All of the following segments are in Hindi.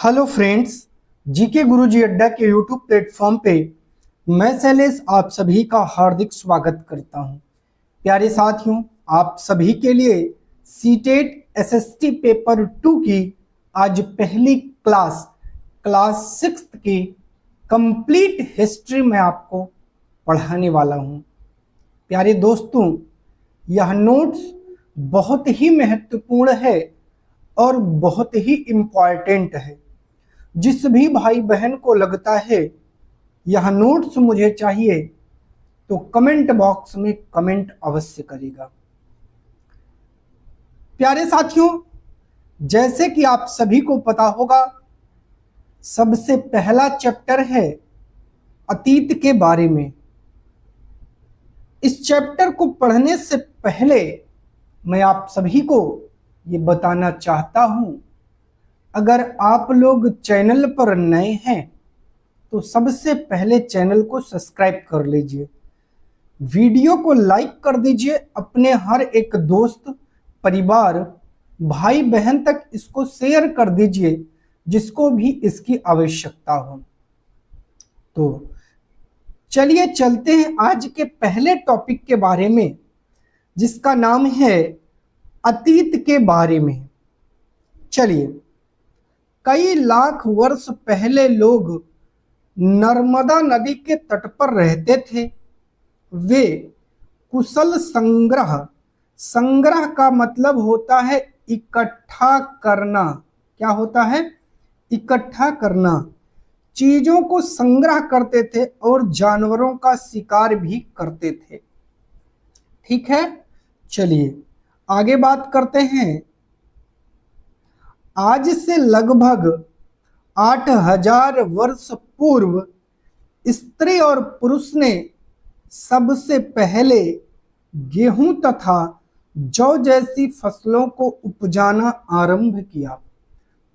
हेलो फ्रेंड्स, जीके गुरुजी अड्डा के यूट्यूब प्लेटफॉर्म पे मैं शैलेश आप सभी का हार्दिक स्वागत करता हूं। प्यारे साथियों, आप सभी के लिए सीटेट एसएसटी पेपर 2 की आज पहली क्लास 6 की कंप्लीट हिस्ट्री में आपको पढ़ाने वाला हूं। प्यारे दोस्तों, यह नोट्स बहुत ही महत्वपूर्ण है और बहुत ही इम्पॉर्टेंट है। जिस भी भाई बहन को लगता है यह नोट्स मुझे चाहिए तो कमेंट बॉक्स में कमेंट अवश्य करेगा। प्यारे साथियों, जैसे कि आप सभी को पता होगा, सबसे पहला चैप्टर है अतीत के बारे में। इस चैप्टर को पढ़ने से पहले मैं आप सभी को ये बताना चाहता हूं, अगर आप लोग चैनल पर नए हैं तो सबसे पहले चैनल को सब्सक्राइब कर लीजिए, वीडियो को लाइक कर दीजिए, अपने हर एक दोस्त, परिवार, भाई बहन तक इसको शेयर कर दीजिए जिसको भी इसकी आवश्यकता हो। तो चलिए चलते हैं आज के पहले टॉपिक के बारे में, जिसका नाम है अतीत के बारे में। चलिए, कई लाख वर्ष पहले लोग नर्मदा नदी के तट पर रहते थे। वे कुशल संग्रह का मतलब होता है इकट्ठा करना। क्या होता है? इकट्ठा करना। चीजों को संग्रह करते थे और जानवरों का शिकार भी करते थे। ठीक है, चलिए आगे बात करते हैं। आज से लगभग 8000 वर्ष पूर्व स्त्री और पुरुष ने सबसे पहले गेहूं तथा जौ जैसी फसलों को उपजाना आरंभ किया।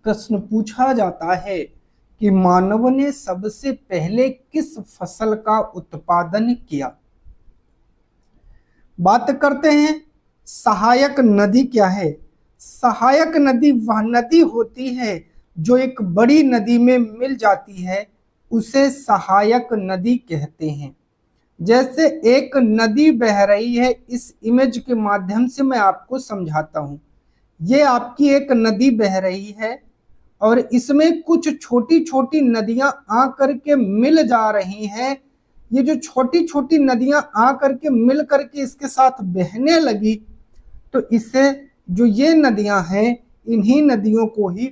प्रश्न पूछा जाता है कि मानव ने सबसे पहले किस फसल का उत्पादन किया। बात करते हैं सहायक नदी क्या है। सहायक नदी वह नदी होती है जो एक बड़ी नदी में मिल जाती है, उसे सहायक नदी कहते हैं। जैसे एक नदी बह रही है, इस इमेज के माध्यम से मैं आपको समझाता हूँ। ये आपकी एक नदी बह रही है और इसमें कुछ छोटी छोटी नदियां आ करके मिल जा रही हैं। ये जो छोटी छोटी नदियां आ करके मिल करके इसके साथ बहने लगी, तो इससे जो ये नदियां हैं, इन्हीं नदियों को ही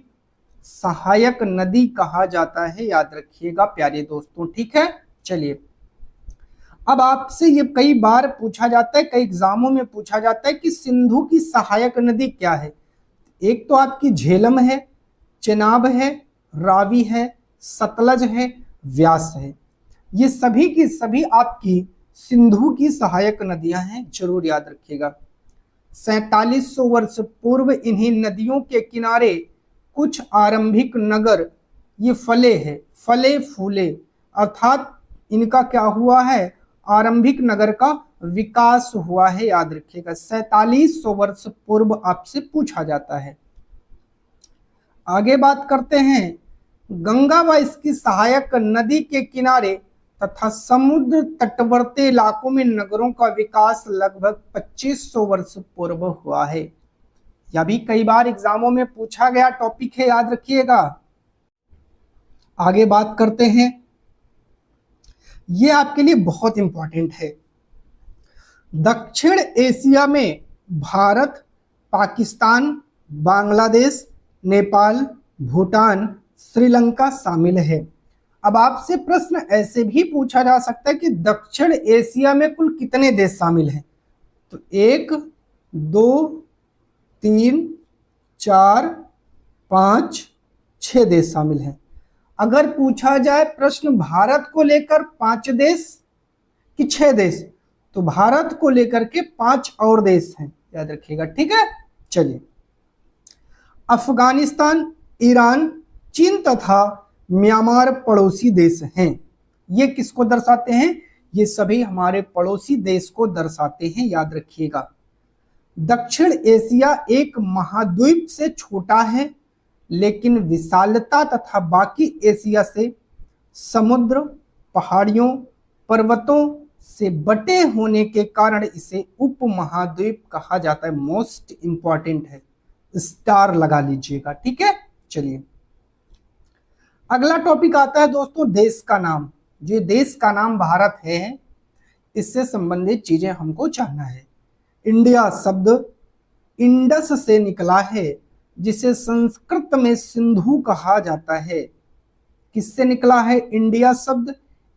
सहायक नदी कहा जाता है। याद रखिएगा प्यारे दोस्तों, ठीक है। चलिए, अब आपसे ये कई बार पूछा जाता है, कई एग्जामों में पूछा जाता है कि सिंधु की सहायक नदी क्या है। एक तो आपकी झेलम है, चेनाब है, रावी है, सतलज है, व्यास है। ये सभी की सभी आपकी सिंधु की सहायक नदियां हैं, जरूर याद रखिएगा। 4700 वर्ष पूर्व इन्हीं नदियों के किनारे कुछ आरंभिक नगर ये फले फूले, अर्थात इनका क्या हुआ है, आरंभिक नगर का विकास हुआ है। याद रखिएगा, 4700 वर्ष पूर्व आपसे पूछा जाता है। आगे बात करते हैं, गंगा व इसकी सहायक नदी के किनारे तथा समुद्र तटवर्ती इलाकों में नगरों का विकास लगभग 2500 वर्ष पूर्व हुआ है। यह भी कई बार एग्जामों में पूछा गया टॉपिक है, याद रखिएगा। आगे बात करते हैं, यह आपके लिए बहुत इंपॉर्टेंट है। दक्षिण एशिया में भारत, पाकिस्तान, बांग्लादेश, नेपाल, भूटान, श्रीलंका शामिल है। अब आपसे प्रश्न ऐसे भी पूछा जा सकता है कि दक्षिण एशिया में कुल कितने देश शामिल हैं। तो 1 2 3 4 5 6 देश शामिल हैं। अगर पूछा जाए प्रश्न भारत को लेकर 5 देश कि 6 देश, तो भारत को लेकर के 5 और देश हैं, याद रखिएगा, ठीक है। चलिए, अफगानिस्तान, ईरान, चीन तथा म्यांमार पड़ोसी देश हैं। ये किसको दर्शाते हैं? ये सभी हमारे पड़ोसी देश को दर्शाते हैं, याद रखिएगा। दक्षिण एशिया एक महाद्वीप से छोटा है लेकिन विशालता तथा बाकी एशिया से समुद्र, पहाड़ियों, पर्वतों से बटे होने के कारण इसे उपमहाद्वीप कहा जाता है। मोस्ट इंपॉर्टेंट है, स्टार लगा लीजिएगा, ठीक है। चलिए अगला टॉपिक आता है दोस्तों देश का नाम। जो देश का नाम भारत है, इससे संबंधित चीजें हमको जानना है। इंडिया शब्द इंडस से निकला है, जिसे संस्कृत में सिंधु कहा जाता है। किससे निकला है? इंडिया शब्द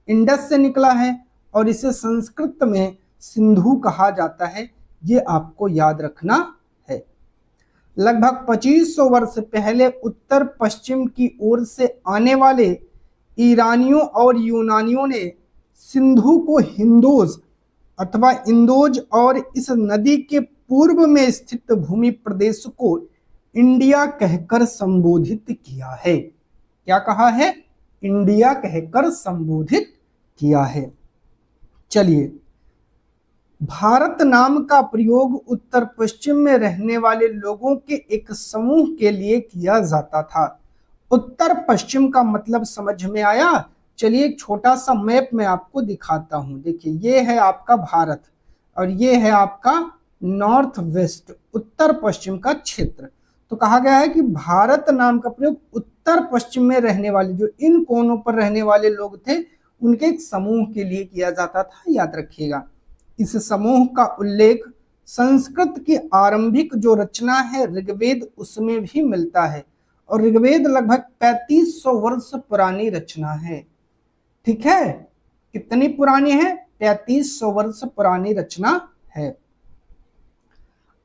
इंडस से निकला है और इसे संस्कृत में सिंधु कहा जाता है। ये आपको याद रखना है। लगभग 2500 वर्ष पहले उत्तर पश्चिम की ओर से आने वाले ईरानियों और यूनानियों ने सिंधु को हिंदोज अथवा इंदोज और इस नदी के पूर्व में स्थित भूमि प्रदेश को इंडिया कहकर संबोधित किया है। क्या कहा है? इंडिया कहकर संबोधित किया है। चलिए, भारत नाम का प्रयोग उत्तर पश्चिम में रहने वाले लोगों के एक समूह के लिए किया जाता था। उत्तर पश्चिम का मतलब समझ में आया? चलिए एक छोटा सा मैप मैं आपको दिखाता हूं। देखिए, ये है आपका भारत और ये है आपका नॉर्थ वेस्ट, उत्तर पश्चिम का क्षेत्र। तो कहा गया है कि भारत नाम का प्रयोग उत्तर पश्चिम में रहने वाले, जो इन कोनों पर रहने वाले लोग थे, उनके एक समूह के लिए किया जाता था। याद रखिएगा, इस समूह का उल्लेख संस्कृत की आरंभिक जो रचना है ऋग्वेद, उसमें भी मिलता है और ऋग्वेद लगभग 3500 वर्ष पुरानी रचना है। ठीक है, कितनी पुरानी है? 3500 वर्ष पुरानी रचना है।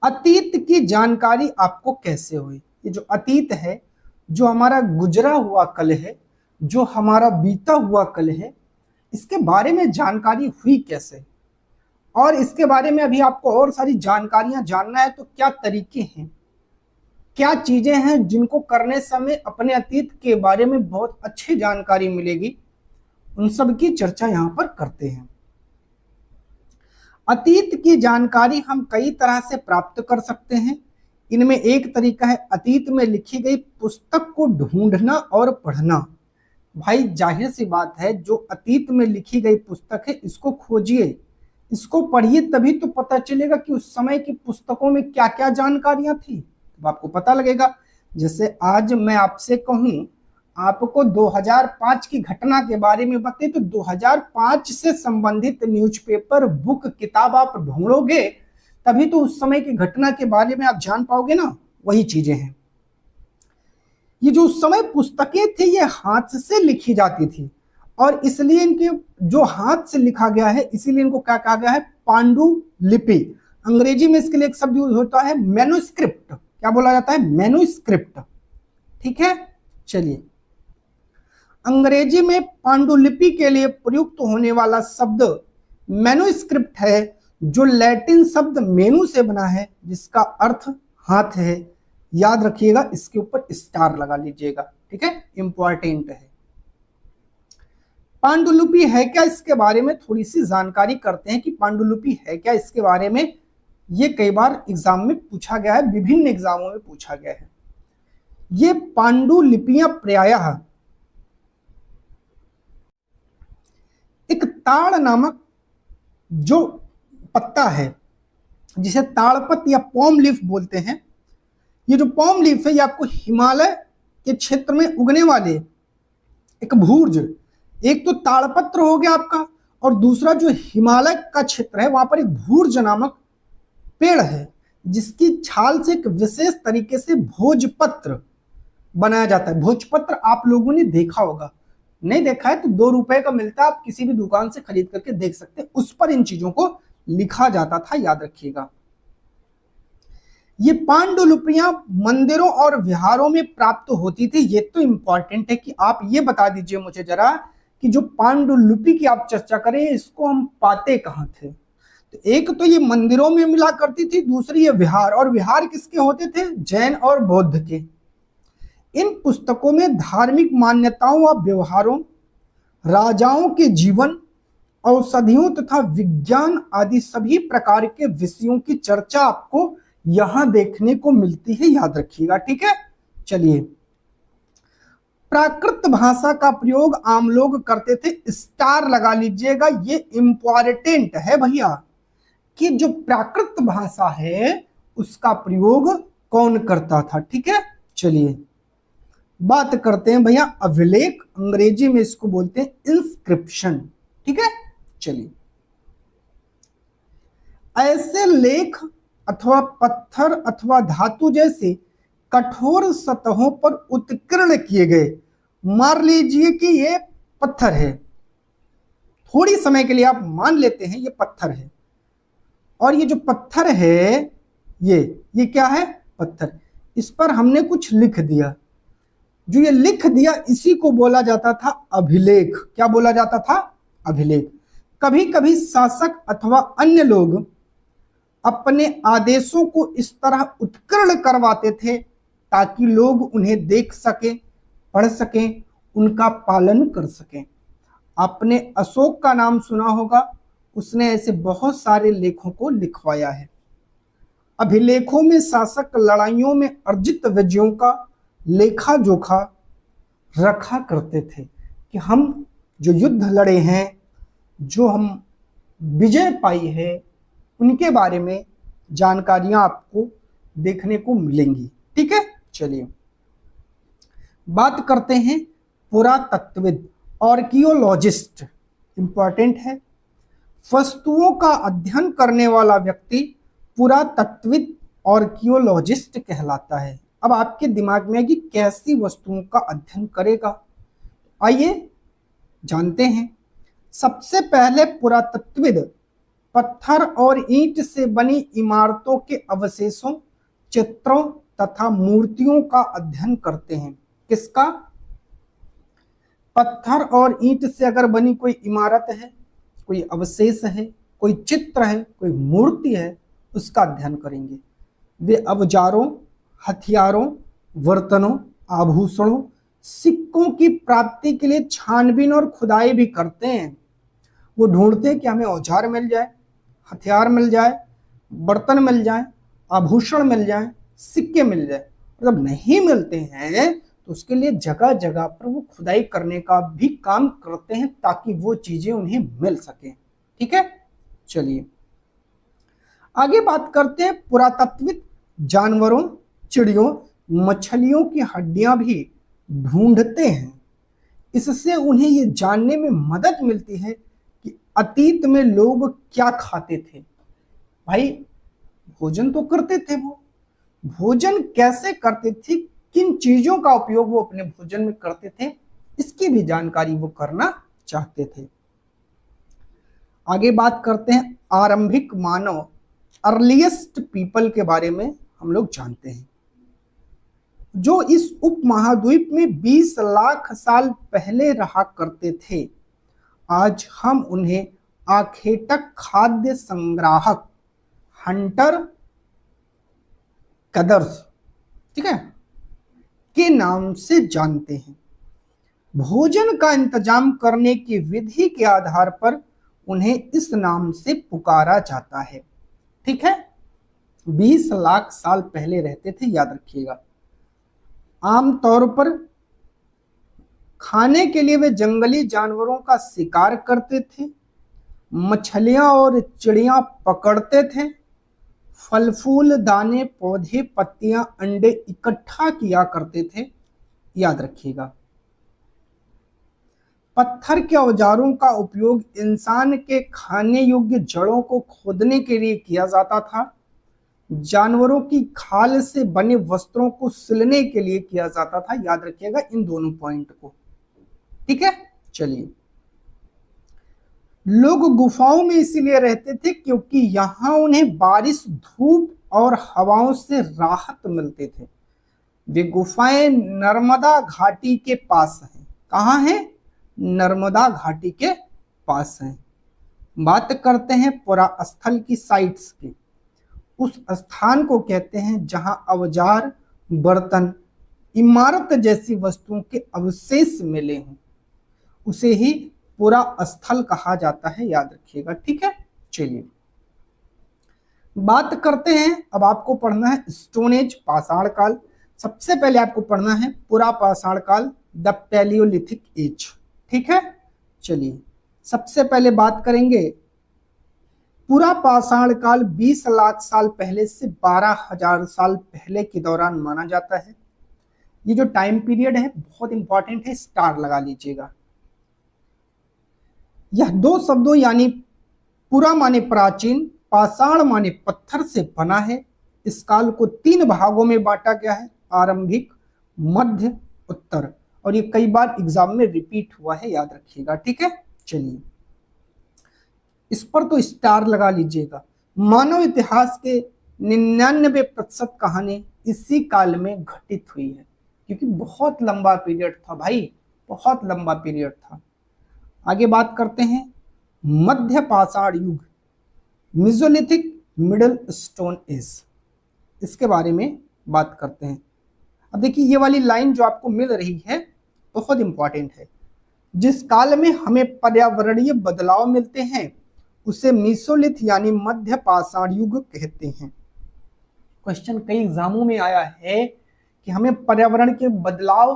अतीत की जानकारी आपको कैसे हुई? ये जो अतीत है, जो हमारा गुजरा हुआ कल है, जो हमारा बीता हुआ कल है, इसके बारे में जानकारी हुई कैसे? और इसके बारे में अभी आपको और सारी जानकारियां जानना है तो क्या तरीके हैं, क्या चीजें हैं जिनको करने समय अपने अतीत के बारे में बहुत अच्छी जानकारी मिलेगी, उन सब की चर्चा यहां पर करते हैं। अतीत की जानकारी हम कई तरह से प्राप्त कर सकते हैं। इनमें एक तरीका है अतीत में लिखी गई पुस्तक को ढूंढना और पढ़ना। भाई जाहिर सी बात है, जो अतीत में लिखी गई पुस्तक है इसको खोजिए, इसको पढ़िए, तभी तो पता चलेगा कि उस समय की पुस्तकों में क्या क्या जानकारियां थी, तो आपको पता लगेगा। जैसे आज मैं आपसे कहूं आपको 2005 की घटना के बारे में बताइए, तो 2005 से संबंधित न्यूज़पेपर, बुक, किताब आप ढूंढोगे तभी तो उस समय की घटना के बारे में आप जान पाओगे ना। वही चीजें हैं। ये जो उस समय पुस्तकें थी ये हाथ से लिखी जाती थी और इसलिए इनके जो हाथ से लिखा गया है, इसीलिए इनको क्या कहा गया है? पांडुलिपि। अंग्रेजी में इसके लिए एक शब्द यूज होता है मैन्युस्क्रिप्ट। क्या बोला जाता है? मैन्युस्क्रिप्ट। ठीक है, चलिए अंग्रेजी में पांडुलिपि के लिए प्रयुक्त होने वाला शब्द मैन्युस्क्रिप्ट है, जो लैटिन शब्द मेनू से बना है, जिसका अर्थ हाथ है। याद रखिएगा, इसके ऊपर स्टार लगा लीजिएगा, ठीक है, इंपॉर्टेंट है। पांडुलिपि है क्या, इसके बारे में थोड़ी सी जानकारी करते हैं कि पांडुलिपि है क्या। इसके बारे में ये कई बार एग्जाम में पूछा गया है, विभिन्न एग्जामों में पूछा गया है। ये पांडुलिपियां प्रायः एक ताड़ नामक जो पत्ता है, जिसे ताड़पत्र या पॉम लीफ बोलते हैं, ये जो पॉम लीफ है ये आपको हिमालय के क्षेत्र में उगने वाले एक भूर्ज, एक तो ताड़पत्र हो गया आपका और दूसरा जो हिमालय का क्षेत्र है वहां पर एक भूर्ज नामक पेड़ है, जिसकी छाल से एक विशेष तरीके से भोजपत्र बनाया जाता है। भोजपत्र आप लोगों ने देखा होगा, नहीं देखा है तो 2 रुपए का मिलता है, आप किसी भी दुकान से खरीद करके देख सकते हैं। उस पर इन चीजों को लिखा जाता था, याद रखिएगा। ये पांडुलिपियां मंदिरों और विहारों में प्राप्त होती थी। ये तो इंपॉर्टेंट है कि आप ये बता दीजिए मुझे जरा कि जो पांडुलिपि की आप चर्चा करें, इसको हम पाते कहां थे? तो एक तो ये मंदिरों में मिला करती थी, दूसरी ये विहार, और विहार किसके होते थे? जैन और बौद्ध के। इन पुस्तकों में धार्मिक मान्यताओं व व्यवहारों, राजाओं के जीवन, औषधियों तथा विज्ञान आदि सभी प्रकार के विषयों की चर्चा आपको यहां देखने को मिलती है। याद रखिएगा, ठीक है। चलिए प्राकृत भाषा का प्रयोग आम लोग करते थे, स्टार लगा लीजिएगा, ये इंपॉर्टेंट है भैया, कि जो प्राकृत भाषा है उसका प्रयोग कौन करता था। ठीक है, चलिए बात करते हैं भैया अभिलेख, अंग्रेजी में इसको बोलते हैं इंस्क्रिप्शन। ठीक है, चलिए ऐसे लेख अथवा पत्थर अथवा धातु जैसे कठोर सतहों पर उत्कीर्ण किए गए, मान लीजिए कि ये पत्थर है, थोड़ी समय के लिए आप मान लेते हैं ये पत्थर है, और ये जो पत्थर है ये क्या है, पत्थर, इस पर हमने कुछ लिख दिया, जो ये लिख दिया इसी को बोला जाता था अभिलेख। क्या बोला जाता था, अभिलेख। कभी कभी शासक अथवा अन्य लोग अपने आदेशों को इस तरह उत्कीर्ण करवाते थे ताकि लोग उन्हें देख सकें, पढ़ सकें, उनका पालन कर सकें। आपने अशोक का नाम सुना होगा, उसने ऐसे बहुत सारे लेखों को लिखवाया है। अभिलेखों में शासक लड़ाइयों में अर्जित विजयों का लेखा जोखा रखा करते थे कि हम जो युद्ध लड़े हैं, जो हम विजय पाई है, उनके बारे में जानकारियां आपको देखने को मिलेंगी। ठीक है, चलिए बात करते हैं पुरातत्वविद, आर्कियोलॉजिस्ट, इंपॉर्टेंट है। वस्तुओं का अध्ययन करने वाला व्यक्ति पुरातत्वविद, आर्कियोलॉजिस्ट कहलाता है। अब आपके दिमाग में है कि कैसी वस्तुओं का अध्ययन करेगा, आइए जानते हैं। सबसे पहले पुरातत्वविद पत्थर और ईंट से बनी इमारतों के अवशेषों, चित्रों तथा मूर्तियों का अध्ययन करते हैं। किसका, पत्थर और ईंट से अगर बनी कोई इमारत है, कोई अवशेष है, कोई चित्र है, कोई मूर्ति है, उसका अध्ययन करेंगे। वे औजारों, हथियारों, बर्तनों, आभूषणों, सिक्कों की प्राप्ति के लिए छानबीन और खुदाई भी करते हैं। वो ढूंढते हैं कि हमें औजार मिल जाए, हथियार मिल जाए, बर्तन मिल जाए, आभूषण मिल जाए, सिक्के मिल जाए। मतलब नहीं मिलते हैं तो उसके लिए जगह जगह पर वो खुदाई करने का भी काम करते हैं ताकि वो चीजें उन्हें मिल सके। ठीक है, चलिए आगे बात करते हैं। पुरातत्वविद जानवरों, चिड़ियों, मछलियों की हड्डियां भी ढूंढते हैं। इससे उन्हें ये जानने में मदद मिलती है कि अतीत में लोग क्या खाते थे। भाई भोजन तो करते थे, वो भोजन कैसे करते थे, किन चीजों का उपयोग वो अपने भोजन में करते थे, इसकी भी जानकारी वो करना चाहते थे। आगे बात करते हैं आरंभिक मानव, अर्लीस्ट पीपल के बारे में हम लोग जानते हैं, जो इस उपमहाद्वीप में 20 लाख साल पहले रहा करते थे। आज हम उन्हें आखेटक, खाद्य संग्राहक, हंटर कदर्स, ठीक है, के नाम से जानते हैं। भोजन का इंतजाम करने की विधि के आधार पर उन्हें इस नाम से पुकारा जाता है। ठीक है, 20 लाख साल पहले रहते थे, याद रखिएगा। आमतौर पर खाने के लिए वे जंगली जानवरों का शिकार करते थे, मछलियां और चिड़ियां पकड़ते थे, फल फूल, दाने, पौधे, पत्तियां, अंडे इकट्ठा किया करते थे, याद रखिएगा। पत्थर के औजारों का उपयोग इंसान के खाने योग्य जड़ों को खोदने के लिए किया जाता था। जानवरों की खाल से बने वस्त्रों को सिलने के लिए किया जाता था, याद रखिएगा इन दोनों पॉइंट को। ठीक है, चलिए लोग गुफाओं में इसीलिए रहते थे क्योंकि यहां उन्हें बारिश, धूप और हवाओं से राहत मिलते थे। वे गुफाएं नर्मदा घाटी के पास हैं। कहाँ हैं? नर्मदा घाटी के पास हैं। बात करते हैं पुरास्थल की साइट्स की। उस स्थान को कहते हैं जहां औजार, बर्तन, इमारत जैसी वस्तुओं के अवशेष मिले हों, उसे ही पुरास्थल कहा जाता है, याद रखिएगा। ठीक है, चलिए बात करते हैं। अब आपको पढ़ना है स्टोन एज, पाषाण काल। सबसे पहले आपको पढ़ना है पुरा पाषाण काल, द पैलियोलिथिक एज। ठीक है, चलिए सबसे पहले बात करेंगे, पूरा पाषाण काल 20 लाख साल पहले से 12,000 साल पहले के दौरान माना जाता है। ये जो टाइम पीरियड है बहुत इंपॉर्टेंट है, स्टार लगा लीजिएगा। यह दो शब्दों यानी पुरा माने प्राचीन, पाषाण माने पत्थर से बना है। इस काल को 3 भागों में बांटा गया है, आरंभिक, मध्य, उत्तर, और ये कई बार एग्जाम में रिपीट हुआ है, याद रखिएगा। ठीक है, चलिए इस पर तो स्टार लगा लीजिएगा। मानव इतिहास के 99% कहानी इसी काल में घटित हुई है, क्योंकि बहुत लंबा पीरियड था भाई, बहुत लंबा पीरियड था। आगे बात करते हैं मध्य पाषाण युग, मेसोलिथिक मिडिल स्टोन एज, इसके बारे में बात करते हैं। अब देखिए ये वाली लाइन जो आपको मिल रही है बहुत इंपॉर्टेंट है। जिस काल में हमें पर्यावरणीय बदलाव मिलते हैं उसे मेसोलिथ यानी मध्य पाषाण युग कहते हैं। क्वेश्चन कई एग्जामों में आया है कि हमें पर्यावरण के बदलाव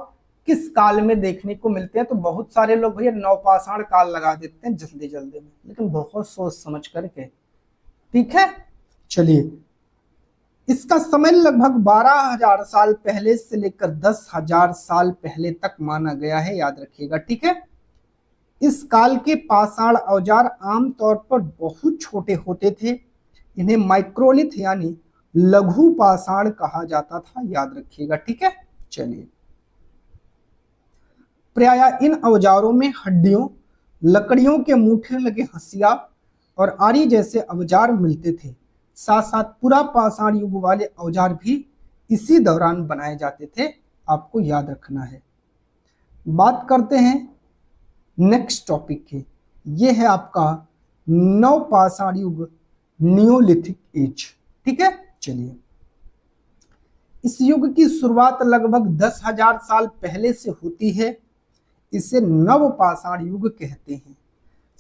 किस काल में देखने को मिलते हैं, तो बहुत सारे लोग भैया नवपाषाण काल लगा देते हैं जल्दी जल्दी में, लेकिन बहुत सोच समझ करके। ठीक है, चलिए इसका समय लगभग 12,000 साल पहले से लेकर 10,000 साल पहले तक माना गया है, याद रखिएगा। ठीक है, इस काल के पाषाण औजार आमतौर पर बहुत छोटे होते थे। इन्हें माइक्रोलिथ यानी लघु पाषाण कहा जाता था, याद रखिएगा। ठीक है, चलिए प्रायः इन औजारों में हड्डियों, लकड़ियों के मूठे लगे हंसिया और आरी जैसे औजार मिलते थे। साथ साथ पुरा पाषाण युग वाले औजार भी इसी दौरान बनाए जाते थे, आपको याद रखना है। बात करते हैं नेक्स्ट टॉपिक की, ये है आपका नवपाषाण युग, नियोलिथिक एज। ठीक है, चलिए इस युग की शुरुआत लगभग 10,000 साल पहले से होती है। इसे नवपाषाण युग कहते हैं।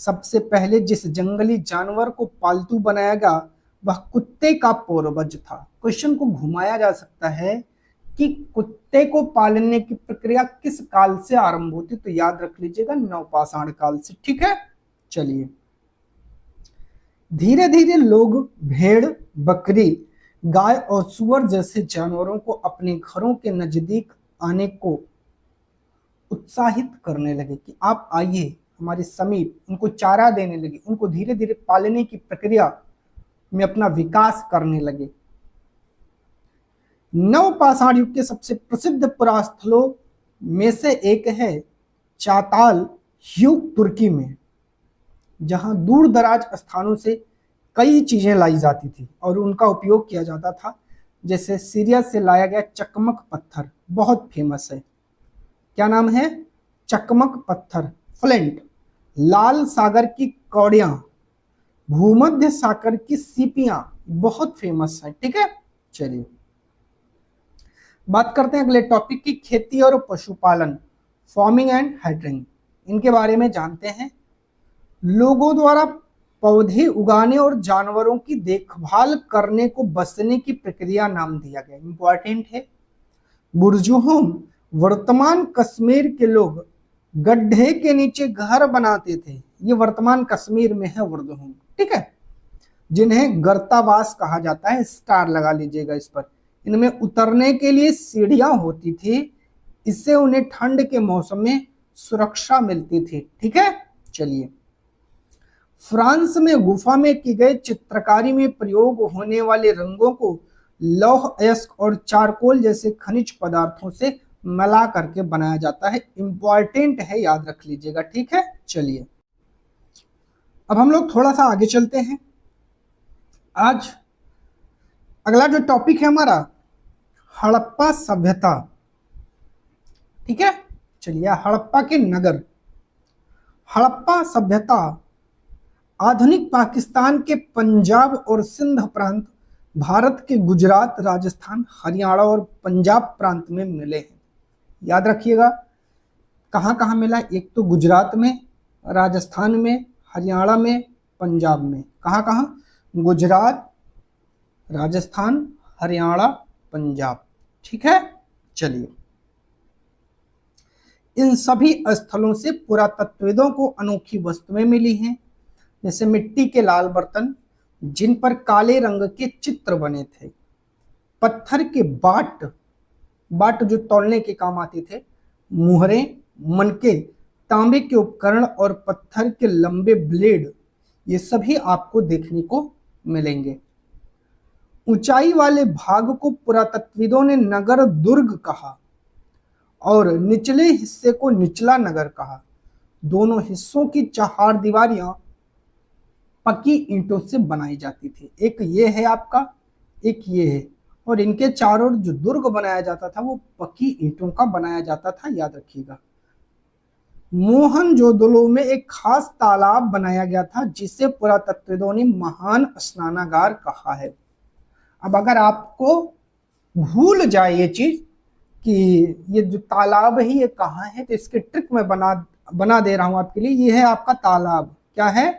सबसे पहले जिस जंगली जानवर को पालतू बनाया गया वह कुत्ते का पूर्वज था। क्वेश्चन को घुमाया जा सकता है कि कुत्ते को पालने की प्रक्रिया किस काल से आरंभ होती, तो याद रख लीजिएगा नवपाषाण काल से। ठीक है, चलिए धीरे धीरे लोग भेड़, बकरी, गाय और सुअर जैसे जानवरों को अपने घरों के नजदीक आने को उत्साहित करने लगे कि आप आइए हमारे समीप, उनको चारा देने लगे, उनको धीरे धीरे पालने की प्रक्रिया में अपना विकास करने लगे। नवपाषाण युग के सबसे प्रसिद्ध पुरास्थलों में से एक है चाताल युग तुर्की में, जहां दूर दराज स्थानों से कई चीजें लाई जाती थी और उनका उपयोग किया जाता था। जैसे सीरिया से लाया गया चकमक पत्थर बहुत फेमस है, क्या नाम है, चकमक पत्थर, फ्लिंट, लाल सागर की कौड़ियां, भूमध्य सागर की सीपियां बहुत फेमस है। ठीक है, चलिए बात करते हैं अगले टॉपिक की, खेती और पशुपालन, फार्मिंग एंड हंटिंग, इनके बारे में जानते हैं। लोगों द्वारा पौधे उगाने और जानवरों की देखभाल करने को बसने की प्रक्रिया नाम दिया गया, इंपॉर्टेंट है। बुर्जुहोम, वर्तमान कश्मीर के लोग गड्ढे के नीचे घर बनाते थे, ये वर्तमान कश्मीर में है बुर्जुहोम। ठीक है, जिन्हें गर्तावास कहा जाता है, स्टार लगा लीजिएगा इस पर। इनमें उतरने के लिए सीढ़ियां होती थी, इससे उन्हें ठंड के मौसम में सुरक्षा मिलती थी। ठीक है, चलिए फ्रांस में गुफा में की गई चित्रकारी में प्रयोग होने वाले रंगों को लौह अयस्क और चारकोल जैसे खनिज पदार्थों से मिला करके बनाया जाता है, इंपॉर्टेंट है, याद रख लीजिएगा। ठीक है, चलिए अब हम लोग थोड़ा सा आगे चलते हैं। आज अगला जो टॉपिक है हमारा हड़प्पा सभ्यता। ठीक है, चलिए हड़प्पा के नगर। हड़प्पा सभ्यता आधुनिक पाकिस्तान के पंजाब और सिंध प्रांत, भारत के गुजरात, राजस्थान, हरियाणा और पंजाब प्रांत में मिले हैं। याद रखिएगा कहाँ कहाँ मिला, एक तो गुजरात में, राजस्थान में, हरियाणा में, पंजाब में। कहाँ कहाँ, गुजरात, राजस्थान, हरियाणा, पंजाब। ठीक है, चलिए इन सभी स्थलों से पुरातत्वविदों को अनोखी वस्तुएं मिली हैं, जैसे मिट्टी के लाल बर्तन जिन पर काले रंग के चित्र बने थे, पत्थर के बाट जो तौलने के काम आते थे, मुहरे, मनके, तांबे के उपकरण और पत्थर के लंबे ब्लेड, ये सभी आपको देखने को मिलेंगे। ऊंचाई वाले भाग को पुरातत्वविदों ने नगर दुर्ग कहा और निचले हिस्से को निचला नगर कहा। दोनों हिस्सों की चहारदीवारियां पक्की ईंटों से बनाई जाती थी, एक ये है आपका, एक ये है, और इनके चारों जो दुर्ग बनाया जाता था वो पक्की ईंटों का बनाया जाता था, याद रखिएगा। मोहनजोदड़ो में एक खास तालाब बनाया गया था जिसे पुरातत्वविदों ने महान स्नानागार कहा है। अब अगर आपको भूल जाए ये चीज कि ये जो तालाब है ये कहाँ है, तो इसके ट्रिक मैं बना दे रहा हूं आपके लिए। ये है आपका तालाब, क्या है,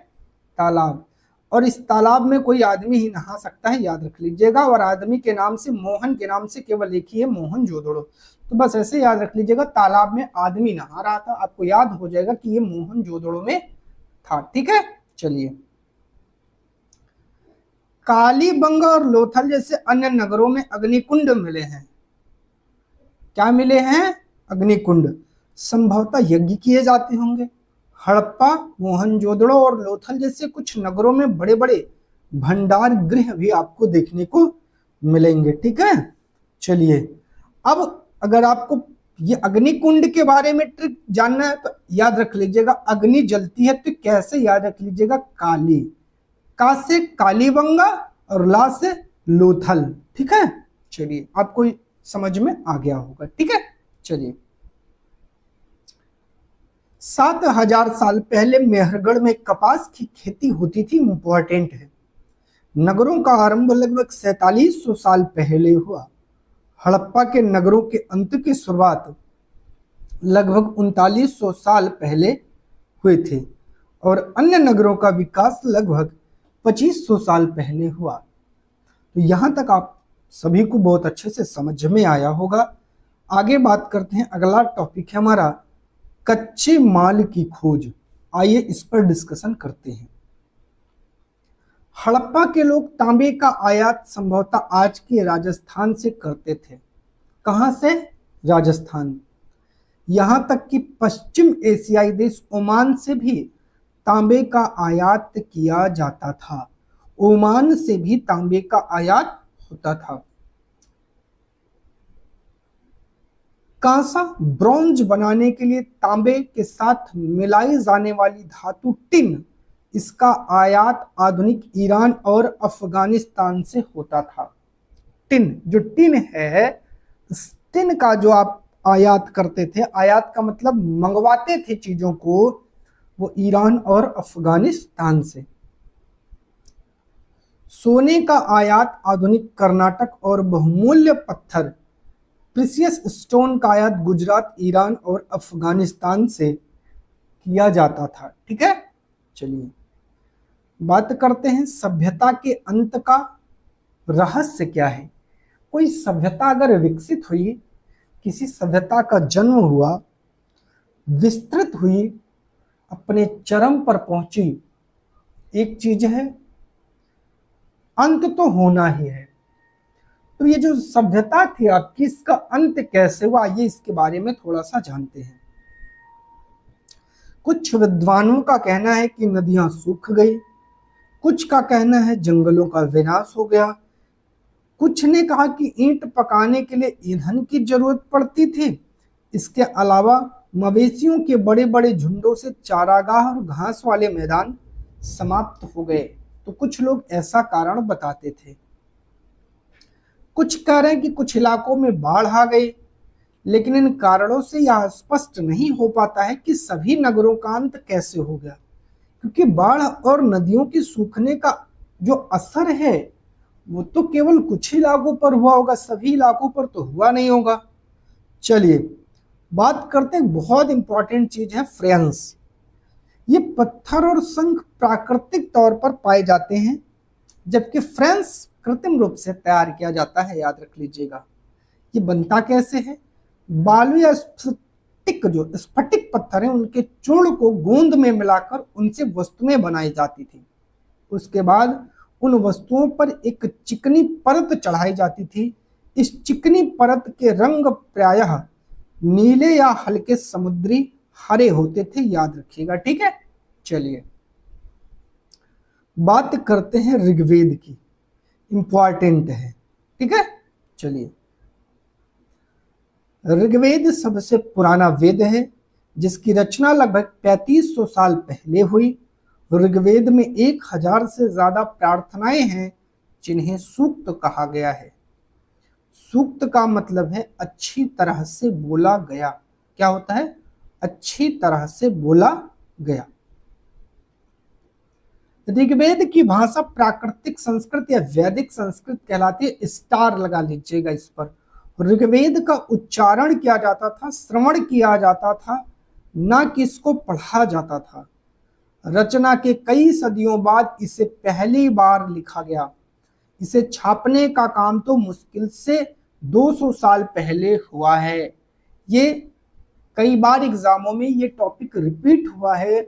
तालाब, और इस तालाब में कोई आदमी ही नहा सकता है, याद रख लीजिएगा। और आदमी के नाम से, मोहन के नाम से केवल एक ही है, मोहनजोदड़ो। तो बस ऐसे याद रख लीजिएगा, तालाब में आदमी नहा रहा था, आपको याद हो जाएगा कि ये मोहनजोदड़ो में था। ठीक है, चलिए। कालीबंगा और लोथल जैसे अन्य नगरों में अग्निकुंड मिले हैं। क्या मिले हैं, अग्निकुंड। संभवतः यज्ञ किए जाते होंगे। हड़प्पा, मोहनजोदड़ो और लोथल जैसे कुछ नगरों में बड़े बड़े भंडार गृह भी आपको देखने को मिलेंगे। ठीक है, चलिए। अब अगर आपको ये अग्निकुंड के बारे में ट्रिक जानना है तो याद रख लीजिएगा, अग्नि जलती है तो कैसे, याद रख लीजिएगा, काली, का से कालीबंगा और ला से लोथल। ठीक है, चलिए, आपको समझ में आ गया होगा। ठीक है, चलिए। 7000 साल पहले मेहरगढ़ में कपास की खेती होती थी, इंपॉर्टेंट है। नगरों का आरंभ लगभग 4700 साल पहले हुआ। हड़प्पा के नगरों के अंत की शुरुआत लगभग 3900 साल पहले हुए थे और अन्य नगरों का विकास लगभग 2500 साल पहले हुआ। तो यहां तक आप सभी को बहुत अच्छे से समझ में आया होगा। आगे बात करते हैं, अगला टॉपिक है हमारा कच्चे माल की खोज। आइए इस पर डिस्कशन करते हैं। हड़प्पा के लोग तांबे का आयात संभवतः आज के राजस्थान से करते थे। कहां से, राजस्थान। यहां तक कि पश्चिम एशियाई देश ओमान से भी तांबे का आयात किया जाता था। ओमान से भी तांबे का आयात होता था। कांसा, ब्रॉन्ज बनाने के लिए तांबे के साथ मिलाई जाने वाली धातु टिन, इसका आयात आधुनिक ईरान और अफगानिस्तान से होता था। टिन, जो टिन है, टिन का जो आप आयात करते थे, आयात का मतलब मंगवाते थे चीजों को, वो ईरान और अफगानिस्तान से। सोने का आयात आधुनिक कर्नाटक और बहुमूल्य पत्थर प्रीसियस स्टोन का आयात गुजरात, ईरान और अफगानिस्तान से किया जाता था। ठीक है, चलिए बात करते हैं सभ्यता के अंत का रहस्य क्या है। कोई सभ्यता अगर विकसित हुई, किसी सभ्यता का जन्म हुआ, विस्तृत हुई, अपने चरम पर पहुंची, एक चीज है, अंत तो होना ही है। तो ये जो सभ्यता थी आपकी, इसका अंत कैसे हुआ, आइए इसके बारे में थोड़ा सा जानते हैं। कुछ विद्वानों का कहना है कि नदियां सूख गई, कुछ का कहना है जंगलों का विनाश हो गया, कुछ ने कहा कि ईंट पकाने के लिए ईंधन की जरूरत पड़ती थी। इसके अलावा मवेशियों के बड़े बड़े झुंडों से चारागाह और घास वाले मैदान समाप्त हो गए। तो कुछ लोग ऐसा कारण बताते थे। कुछ कह रहे हैं कि कुछ इलाकों में बाढ़ आ गई, लेकिन इन कारणों से यह स्पष्ट नहीं हो पाता है कि सभी नगरों का अंत कैसे हो गया, क्योंकि बाढ़ और नदियों के सूखने का जो असर है वो तो केवल कुछ ही इलाकों पर हुआ होगा, सभी इलाकों पर तो हुआ नहीं होगा। चलिए बात करते हैं, बहुत इंपॉर्टेंट चीज है फ्रेंस। ये पत्थर और शंख प्राकृतिक तौर पर पाए जाते हैं, जबकि फ्रेंस कृत्रिम रूप से तैयार किया जाता है, याद रख लीजिएगा। ये बनता कैसे है, बालू या स्फटिक पत्थर हैं उनके चूर्ण को गोंद में मिलाकर उनसे वस्तुएं बनाई जाती थी। उसके बाद उन वस्तुओं पर एक चिकनी परत चढ़ाई जाती थी। इस चिकनी परत के रंग प्रायः नीले या हल्के समुद्री हरे होते थे, याद रखिएगा। ठीक है, चलिए बात करते हैं ऋग्वेद की, इंपॉर्टेंट है। ठीक है, चलिए ऋग्वेद सबसे पुराना वेद है जिसकी रचना लगभग 3500 साल पहले हुई। ऋग्वेद में 1000 से ज्यादा प्रार्थनाएं हैं जिन्हें सूक्त कहा गया है। सूक्त का मतलब है अच्छी तरह से बोला गया। क्या होता है? अच्छी तरह से बोला गया। ऋग्वेद की भाषा प्राकृतिक संस्कृत या वैदिक संस्कृत कहलाती है। स्टार लगा लीजिएगा इस पर। ऋग्वेद का उच्चारण किया जाता था, श्रवण किया जाता था, ना कि इसको पढ़ा जाता था। रचना के कई सदियों बाद इसे पहली बार लिखा गया। इसे छापने का काम तो मुश्किल से 200 साल पहले हुआ है। ये कई बार एग्जामों में ये टॉपिक रिपीट हुआ है।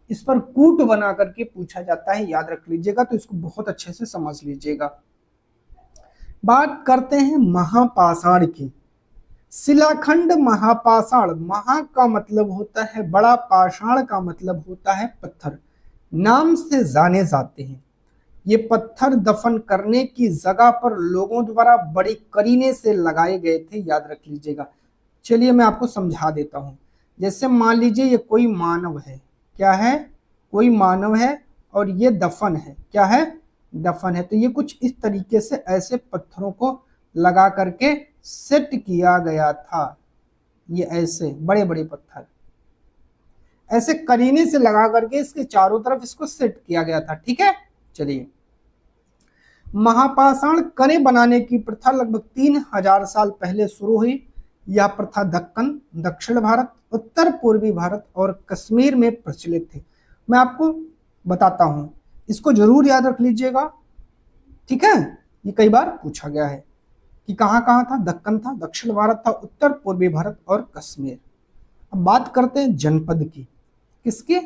इस पर कूट बना करके पूछा जाता है, याद रख लीजिएगा, तो इसको बहुत अच्छे से समझ लीजिएगा। बात करते हैं महापाषाण की। शिलाखंड महापाषाण, महा का मतलब होता है बड़ा, पाषाण का मतलब होता है पत्थर, नाम से जाने जाते हैं। ये पत्थर दफन करने की जगह पर लोगों द्वारा बड़ी करीने से लगाए गए थे, याद रख लीजिएगा। चलिए मैं आपको समझा देता हूं। जैसे मान लीजिए ये कोई मानव है, क्या है? कोई मानव है और ये दफन है। क्या है? दफन है। तो ये कुछ इस तरीके से ऐसे पत्थरों को लगा करके सेट किया गया था। ये ऐसे बड़े बड़े पत्थर ऐसे करीने से लगा करके इसके चारों तरफ इसको सेट किया गया था। ठीक है, चलिए महापाषाण कड़े बनाने की प्रथा लगभग 3000 साल पहले शुरू हुई। यह प्रथा दक्कन, दक्षिण भारत, उत्तर पूर्वी भारत और कश्मीर में प्रचलित थी। मैं आपको बताता हूं, इसको जरूर याद रख लीजिएगा। ठीक है, ये कई बार पूछा गया है कि कहां कहां था। दक्कन था, दक्षिण भारत था, उत्तर पूर्वी भारत और कश्मीर। अब बात करते हैं जनपद की। किसके?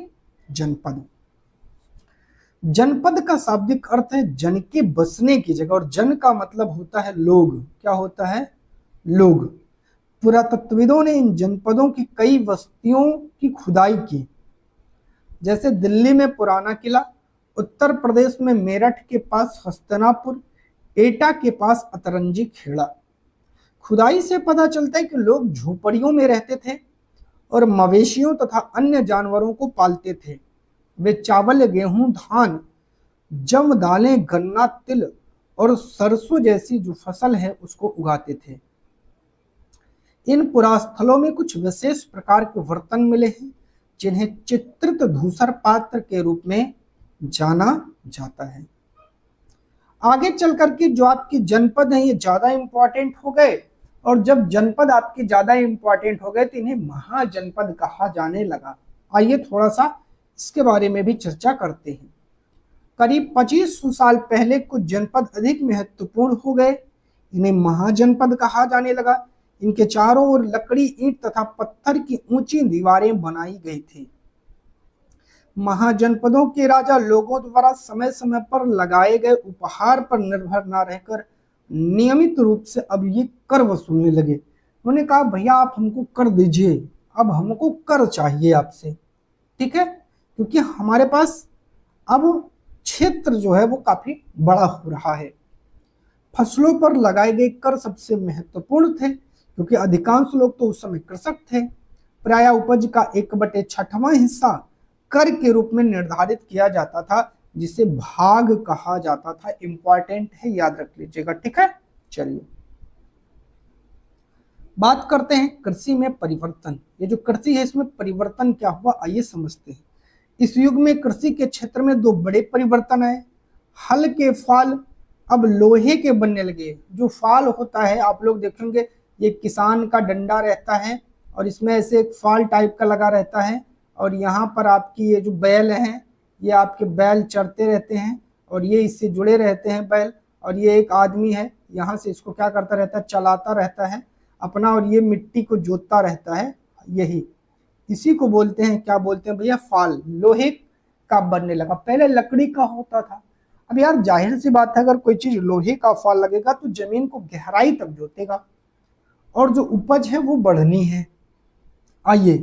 जनपद। जनपद का शाब्दिक अर्थ है जन के बसने की जगह, और जन का मतलब होता है लोग। क्या होता है? लोग। पुरातत्वविदों ने इन जनपदों की कई बस्तियों की खुदाई की, जैसे दिल्ली में पुराना किला, उत्तर प्रदेश में मेरठ के पास हस्तिनापुर, एटा के पास अतरंजी खेड़ा। खुदाई से पता चलता है कि लोग झोपड़ियों में रहते थे और मवेशियों तथा अन्य जानवरों को पालते थे। वे चावल, गेहूं, धान, जव, दालें, गन्ना, तिल और सरसों जैसी जो फसल है उसको उगाते थे। इन पुरास्थलों में कुछ विशेष प्रकार के बर्तन मिले हैं जिन्हें चित्रित धूसर पात्र के रूप में जाना जाता है। आगे चल करके जो आपकी जनपद है ये ज्यादा इंपॉर्टेंट हो गए, और जब जनपद आपके ज्यादा इंपॉर्टेंट हो गए तो इन्हें महाजनपद कहा जाने लगा। आइए थोड़ा सा इसके बारे में भी चर्चा करते हैं। करीब 2500 साल पहले कुछ जनपद अधिक महत्वपूर्ण हो गए, इन्हें महाजनपद कहा जाने लगा। इनके चारों ओर लकड़ी, ईंट तथा पत्थर की ऊंची दीवारें बनाई गई थी। महाजनपदों के राजा लोगों द्वारा समय समय पर लगाए गए उपहार पर निर्भर न रहकर नियमित रूप से अब ये कर वसूलने लगे। उन्होंने कहा भैया आप हमको कर दीजिए, अब हमको कर चाहिए आपसे। ठीक है, क्योंकि हमारे पास अब क्षेत्र जो है वो काफी बड़ा हो रहा है। फसलों पर लगाए गए कर सबसे महत्वपूर्ण थे, क्योंकि अधिकांश लोग तो उस समय कृषक थे। प्राय उपज का 1/6वां हिस्सा कर के रूप में निर्धारित किया जाता था, जिसे भाग कहा जाता था। इंपॉर्टेंट है, याद रख लीजिएगा। ठीक है, चलिए बात करते हैं कृषि में परिवर्तन। ये जो कृषि है इसमें परिवर्तन क्या हुआ, आइए समझते हैं। इस युग में कृषि के क्षेत्र में दो बड़े परिवर्तन आए। हल के फाल अब लोहे के बनने लगे। जो फाल होता है आप लोग देखेंगे, ये किसान का डंडा रहता है और इसमें ऐसे एक फाल टाइप का लगा रहता है, और यहाँ पर आपकी ये जो बैल हैं ये आपके बैल चरते रहते हैं और ये इससे जुड़े रहते हैं बैल, और ये एक आदमी है यहाँ से इसको क्या करता रहता है, चलाता रहता है अपना, और ये मिट्टी को जोतता रहता है। यही, इसी को बोलते हैं, क्या बोलते हैं भैया, फाल। लोहे का बनने लगा, पहले लकड़ी का होता था। अब यार जाहिर सी बात है, अगर कोई चीज लोहे का फाल लगेगा तो जमीन को गहराई तक जोतेगा और जो उपज है वो बढ़नी है। आइए,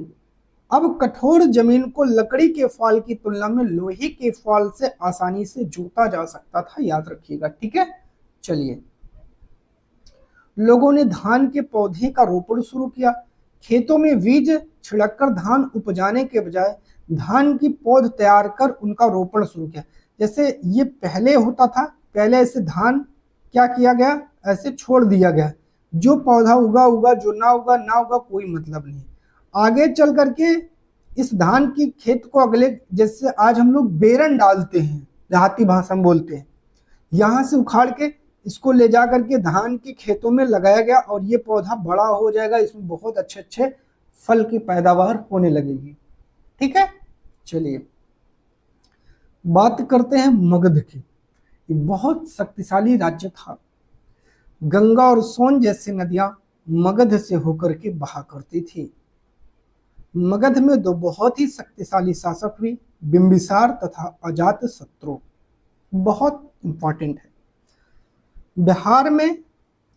अब कठोर जमीन को लकड़ी के फाल की तुलना में लोहे के फाल से आसानी से जोता जा सकता था, याद रखिएगा, ठीक है। चलिए, लोगों ने धान के पौधे का रोपण शुरू किया। खेतों में बीज छिड़ककर धान उपजाने के बजाय धान की पौध तैयार कर उनका रोपण शुरू किया। जैसे ये पहले होता था, पहले ऐसे धान क्या किया गया, ऐसे छोड़ दिया गया, जो पौधा उगा उगा, जो ना उगा ना उगा, कोई मतलब नहीं। आगे चल करके इस धान की खेत को अगले, जैसे आज हम लोग बेरन डालते हैं, देहाती भाषा में बोलते हैं, यहाँ से उखाड़ के इसको ले जा करके धान के खेतों में लगाया गया और ये पौधा बड़ा हो जाएगा, इसमें बहुत अच्छे अच्छे फल की पैदावार होने लगेगी, ठीक है। चलिए, बात करते हैं मगध की। ये बहुत शक्तिशाली राज्य था। गंगा और सोन जैसी नदियां मगध से होकर के बहा करती थी। मगध में दो बहुत ही शक्तिशाली शासक हुए, बिंबिसार तथा अजातशत्रु। बहुत इंपॉर्टेंट है। बिहार में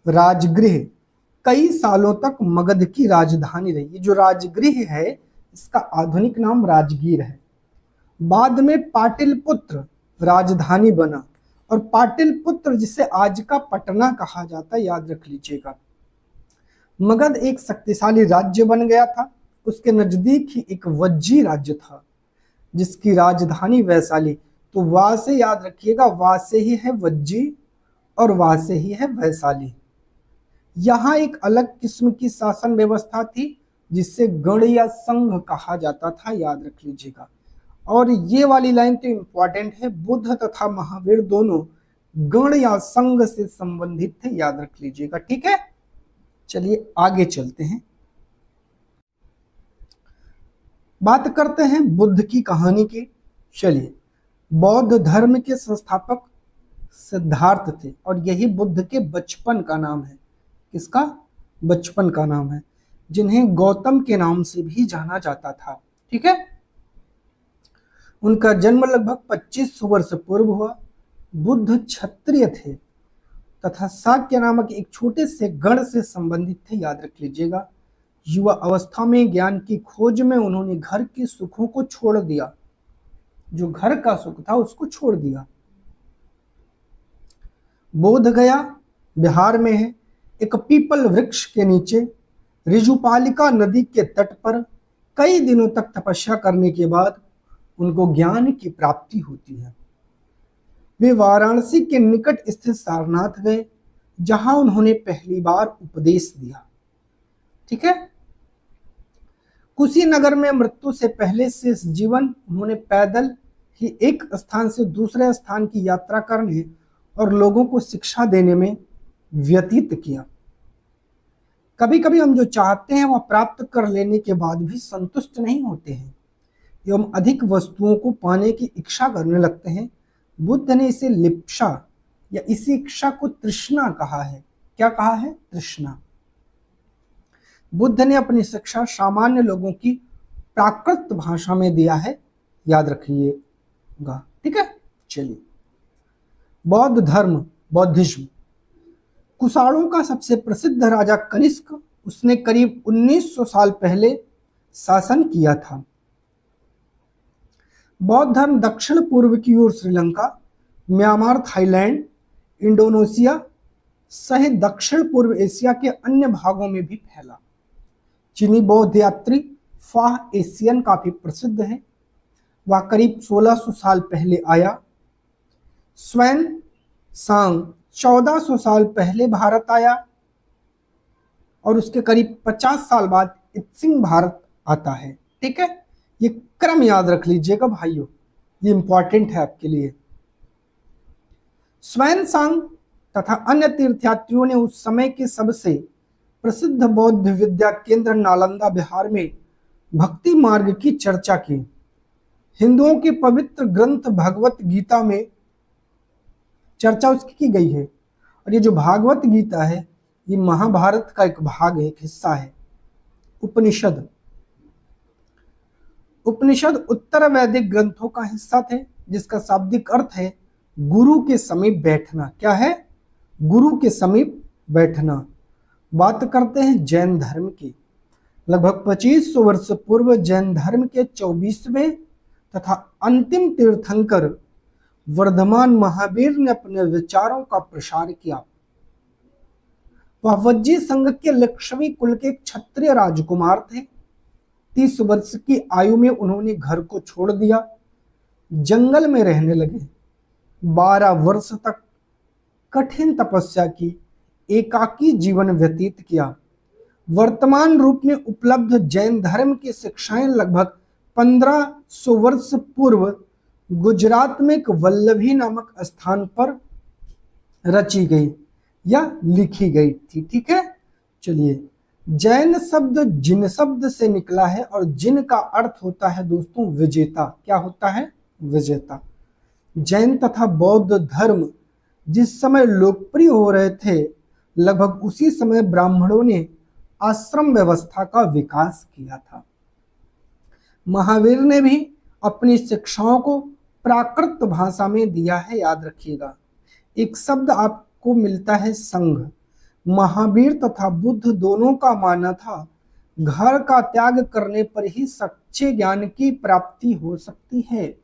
राजगृह कई सालों तक मगध की राजधानी रही। जो राजगृह है इसका आधुनिक नाम राजगीर है। बाद में पाटलिपुत्र राजधानी बना और पाटलिपुत्र जिसे आज का पटना कहा जाता है, याद रख लीजिएगा। मगध एक शक्तिशाली राज्य बन गया था। उसके नजदीक ही एक वज्जी राज्य था जिसकी राजधानी वैशाली। तो वा से याद रखिएगा, वा से ही है वज्जी और वा से ही है वैशाली। यहाँ एक अलग किस्म की शासन व्यवस्था थी जिसे गण या संघ कहा जाता था, याद रख लीजिएगा। और ये वाली लाइन तो इंपॉर्टेंट है, बुद्ध तथा महावीर दोनों गण या संघ से संबंधित थे, याद रख लीजिएगा, ठीक है। चलिए आगे चलते हैं, बात करते हैं बुद्ध की कहानी की। चलिए, बौद्ध धर्म के संस्थापक सिद्धार्थ थे और यही बुद्ध के बचपन का नाम है। किसका बचपन का नाम है? जिन्हें गौतम के नाम से भी जाना जाता था, ठीक है। उनका जन्म लगभग 2500 वर्ष पूर्व हुआ। बुद्ध क्षत्रिय थे तथा शाक्य नामक एक छोटे से गण से संबंधित थे, याद रख लीजिएगा। युवा अवस्था में ज्ञान की खोज में उन्होंने घर के सुखों को छोड़ दिया, जो घर का सुख था उसको छोड़ दिया। बोध गया बिहार में है। एक पीपल वृक्ष के नीचे ऋजुपालिका नदी के तट पर कई दिनों तक तपस्या करने के बाद उनको ज्ञान की प्राप्ति होती है। वे वाराणसी के निकट स्थित सारनाथ गए जहां उन्होंने पहली बार उपदेश दिया, ठीक है। कुशीनगर में मृत्यु से पहले शेष जीवन उन्होंने पैदल ही एक स्थान से दूसरे स्थान की यात्रा करने और लोगों को शिक्षा देने में व्यतीत किया। कभी कभी हम जो चाहते हैं वह प्राप्त कर लेने के बाद भी संतुष्ट नहीं होते हैं एवं अधिक वस्तुओं को पाने की इच्छा करने लगते हैं। बुद्ध ने इसे लिप्सा या इसी इच्छा को तृष्णा कहा है। क्या कहा है? तृष्णा। बुद्ध ने अपनी शिक्षा सामान्य लोगों की प्राकृत भाषा में दिया है, याद रखिएगा, ठीक है। चलिए, बौद्ध धर्म, बौद्धिज्म। कुषाणों का सबसे प्रसिद्ध राजा कनिष्क, उसने करीब 1900 साल पहले शासन किया था। बौद्ध धर्म दक्षिण पूर्व की ओर श्रीलंका, म्यांमार, थाईलैंड, इंडोनेशिया सहित दक्षिण पूर्व एशिया के अन्य भागों में भी फैला। चीनी बौद्ध यात्री फाह एशियन काफी प्रसिद्ध है। वह करीब 1600 साल पहले आया। स्वैन सांग 1400 साल पहले भारत आया और उसके करीब 50 साल बाद इत्सिंग भारत आता है, ठीक है। ये क्रम याद रख लीजिएगा भाइयों, ये इंपॉर्टेंट है आपके लिए। स्वैन सांग तथा अन्य तीर्थयात्रियों ने उस समय के सबसे प्रसिद्ध बौद्ध विद्या केंद्र नालंदा बिहार में भक्ति मार्ग की चर्चा की। हिंदुओं के पवित्र ग्रंथ भगवत गीता में चर्चा उसकी की गई है। और ये जो भागवत गीता है ये महाभारत का एक भाग है, एक हिस्सा है, उपनिषद, उपनिषद उत्तर वैदिक ग्रंथों का हिस्सा थे, जिसका शाब्दिक अर्थ है गुरु के समीप बैठना। क्या है? गुरु के समीप बैठना। बात करते हैं जैन धर्म की। लगभग 2500 वर्ष पूर्व जैन धर्म के 24वें तथा अंतिम तीर्थंकर वर्धमान महावीर ने अपने विचारों का प्रसार किया। वह वज्जी संघ के लक्ष्मी कुल के क्षत्रिय राजकुमार थे। 30 वर्ष की आयु में उन्होंने घर को छोड़ दिया, जंगल में रहने लगे। 12 वर्ष तक कठिन तपस्या की, एकाकी जीवन व्यतीत किया। वर्तमान रूप में उपलब्ध जैन धर्म की शिक्षाएं लगभग 1500 वर्ष पूर्व गुजरात में एक वल्लभी नामक स्थान पर रची गई या लिखी गई थी। ठीक है, चलिए। जैन शब्द जिन शब्द से निकला है और जिन का अर्थ होता है दोस्तों विजेता। क्या होता है? विजेता। जैन तथा बौद्ध धर्म जिस समय लोकप्रिय हो रहे थे, लगभग उसी समय ब्राह्मणों ने आश्रम व्यवस्था का विकास किया था। महावीर ने भी अपनी शिक्षाओं को प्राकृत भाषा में दिया है, याद रखिएगा। एक शब्द आपको मिलता है संघ। महावीर तथा बुद्ध दोनों का मानना था घर का त्याग करने पर ही सच्चे ज्ञान की प्राप्ति हो सकती है,